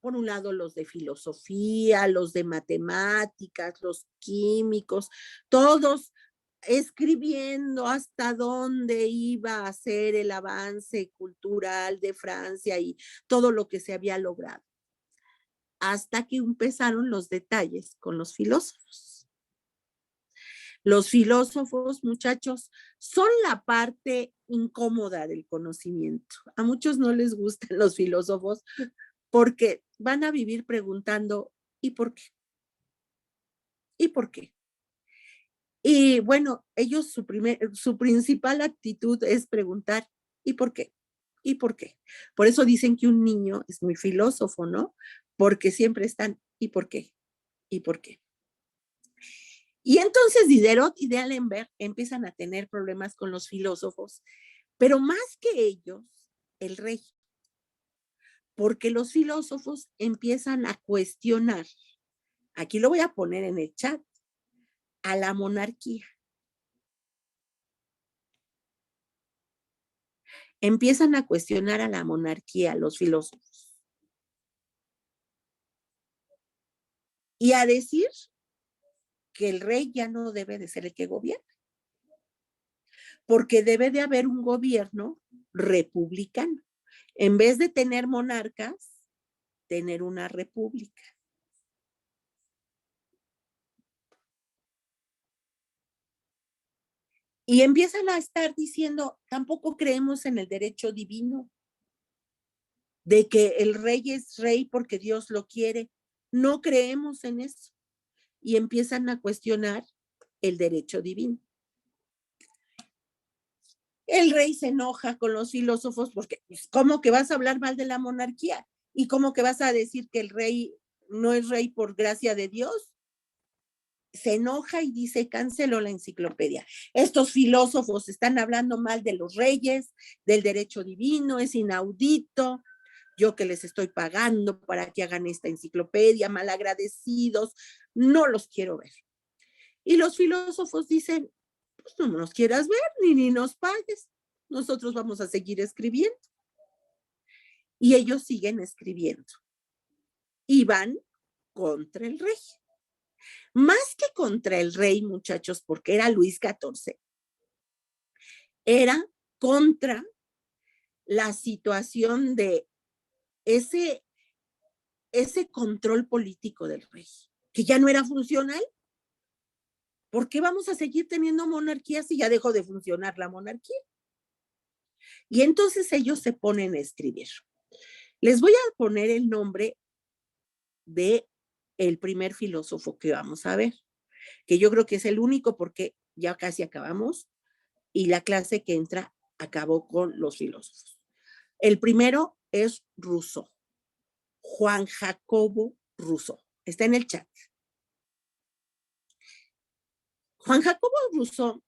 S1: Por un lado, los de filosofía, los de matemáticas, los químicos, todos escribiendo hasta dónde iba a ser el avance cultural de Francia y todo lo que se había logrado. Hasta que empezaron los detalles con los filósofos. Los filósofos, muchachos, son la parte incómoda del conocimiento. A muchos no les gustan los filósofos porque van a vivir preguntando, ¿y por qué? ¿Y por qué? Y bueno, ellos su principal actitud es preguntar, ¿y por qué? ¿Y por qué? Por eso dicen que un niño es muy filósofo, ¿no? Porque siempre están, ¿y por qué? ¿Y por qué? Y entonces Diderot y D'Alembert empiezan a tener problemas con los filósofos, pero más que ellos, el rey. Porque los filósofos empiezan a cuestionar, aquí lo voy a poner en el chat, a la monarquía. Empiezan a cuestionar a la monarquía, los filósofos. Y a decir que el rey ya no debe de ser el que gobierna, porque debe de haber un gobierno republicano. En vez de tener monarcas, tener una república. Y empiezan a estar diciendo, tampoco creemos en el derecho divino, de que el rey es rey porque Dios lo quiere. No creemos en eso. Y empiezan a cuestionar el derecho divino. El rey se enoja con los filósofos porque, pues, ¿cómo que vas a hablar mal de la monarquía? ¿Y cómo que vas a decir que el rey no es rey por gracia de Dios? Se enoja y dice, cancelo la enciclopedia. Estos filósofos están hablando mal de los reyes, del derecho divino, es inaudito. Yo que les estoy pagando para que hagan esta enciclopedia, malagradecidos, no los quiero ver. Y los filósofos dicen, pues no nos quieras ver ni nos pagues, nosotros vamos a seguir escribiendo. Y ellos siguen escribiendo. Y van contra el rey. Más que contra el rey, muchachos, porque era Luis XIV, era contra la situación de ese control político del rey, que ya no era funcional. ¿Por qué vamos a seguir teniendo monarquía si ya dejó de funcionar la monarquía? Y entonces ellos se ponen a escribir. Les voy a poner el nombre de el primer filósofo que vamos a ver, que yo creo que es el único porque ya casi acabamos y la clase que entra acabó con los filósofos. El primero es Rousseau, Juan Jacobo Rousseau. Está en el chat. Juan Jacobo Rousseau,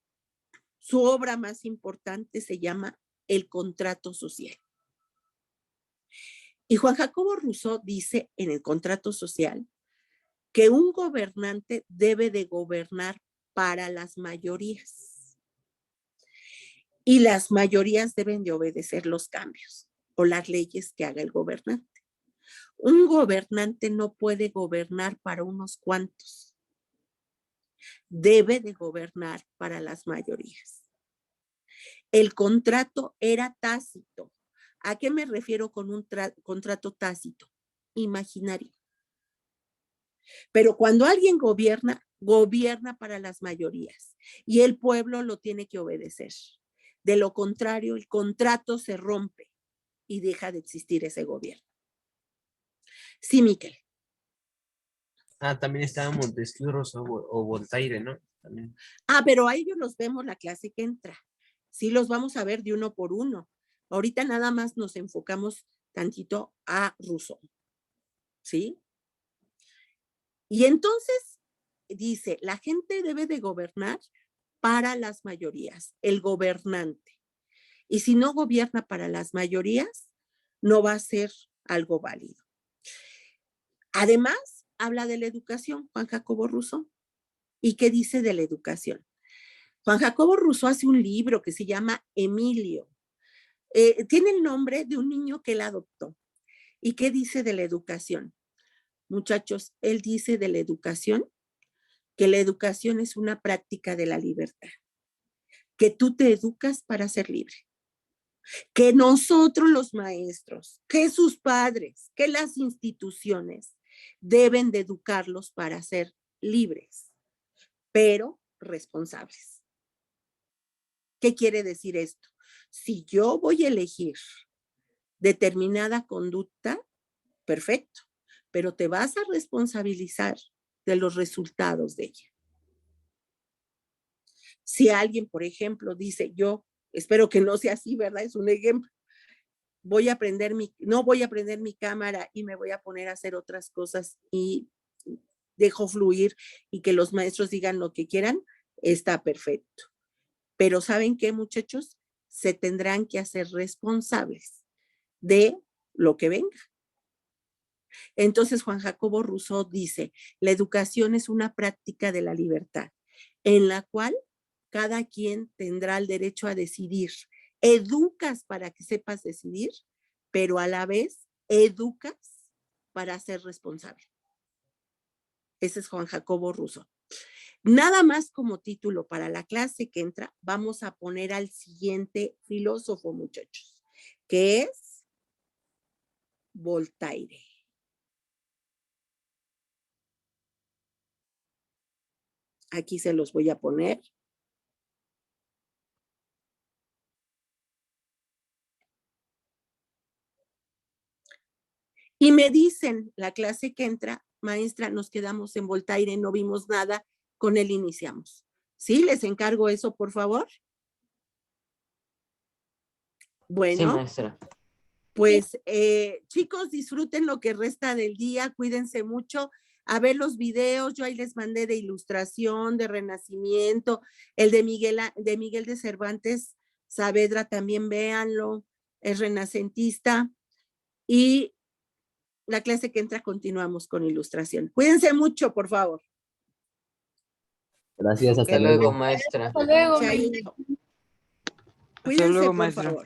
S1: su obra más importante se llama El contrato social. Y Juan Jacobo Rousseau dice en el contrato social que un gobernante debe de gobernar para las mayorías. Y las mayorías deben de obedecer los cambios o las leyes que haga el gobernante. Un gobernante no puede gobernar para unos cuantos. Debe de gobernar para las mayorías. El contrato era tácito. ¿A qué me refiero con un contrato tácito? Imaginario. Pero cuando alguien gobierna, gobierna para las mayorías y el pueblo lo tiene que obedecer. De lo contrario, el contrato se rompe y deja de existir ese gobierno. Sí, Miquel.
S2: También estaba Montesquieu, Rousseau o Voltaire, ¿no? También.
S1: Pero a ellos los vemos la clase que entra. Sí, los vamos a ver de uno por uno. Ahorita nada más nos enfocamos tantito a Rousseau. ¿Sí? Y entonces dice, la gente debe de gobernar para las mayorías, el gobernante. Y si no gobierna para las mayorías, no va a ser algo válido. Además, habla de la educación, Juan Jacobo Rousseau. ¿Y qué dice de la educación? Juan Jacobo Rousseau hace un libro que se llama Emilio. Tiene el nombre de un niño que él adoptó. ¿Y qué dice de la educación? Muchachos, él dice de la educación que la educación es una práctica de la libertad, que tú te educas para ser libre, que nosotros los maestros, que sus padres, que las instituciones deben de educarlos para ser libres, pero responsables. ¿Qué quiere decir esto? Si yo voy a elegir determinada conducta, perfecto, pero te vas a responsabilizar de los resultados de ella. Si alguien, por ejemplo, dice, yo espero que no sea así, ¿verdad? Es un ejemplo. No voy a prender mi cámara y me voy a poner a hacer otras cosas y dejo fluir y que los maestros digan lo que quieran, está perfecto. Pero ¿saben qué, muchachos? Se tendrán que hacer responsables de lo que venga. Entonces, Juan Jacobo Rousseau dice, la educación es una práctica de la libertad, en la cual cada quien tendrá el derecho a decidir. Educas para que sepas decidir, pero a la vez educas para ser responsable. Ese es Juan Jacobo Rousseau. Nada más como título para la clase que entra, vamos a poner al siguiente filósofo, muchachos, que es Voltaire. Aquí se los voy a poner. Y me dicen, la clase que entra, maestra, nos quedamos en Voltaire, no vimos nada, con él iniciamos. ¿Sí? ¿Les encargo eso, por favor? Bueno.
S4: Sí, maestra.
S1: Pues chicos, disfruten lo que resta del día, cuídense mucho, a ver los videos, yo ahí les mandé de ilustración, de Renacimiento, el de Miguel de Cervantes Saavedra también véanlo, es renacentista, y la clase que entra continuamos con ilustración. Cuídense mucho, por favor.
S8: Gracias, hasta
S4: Hasta luego,
S8: luego.
S4: maestra.
S7: Hasta luego.
S1: Chaito.
S3: Hasta
S1: Cuídense,
S3: luego,
S1: por
S3: maestra.
S1: favor.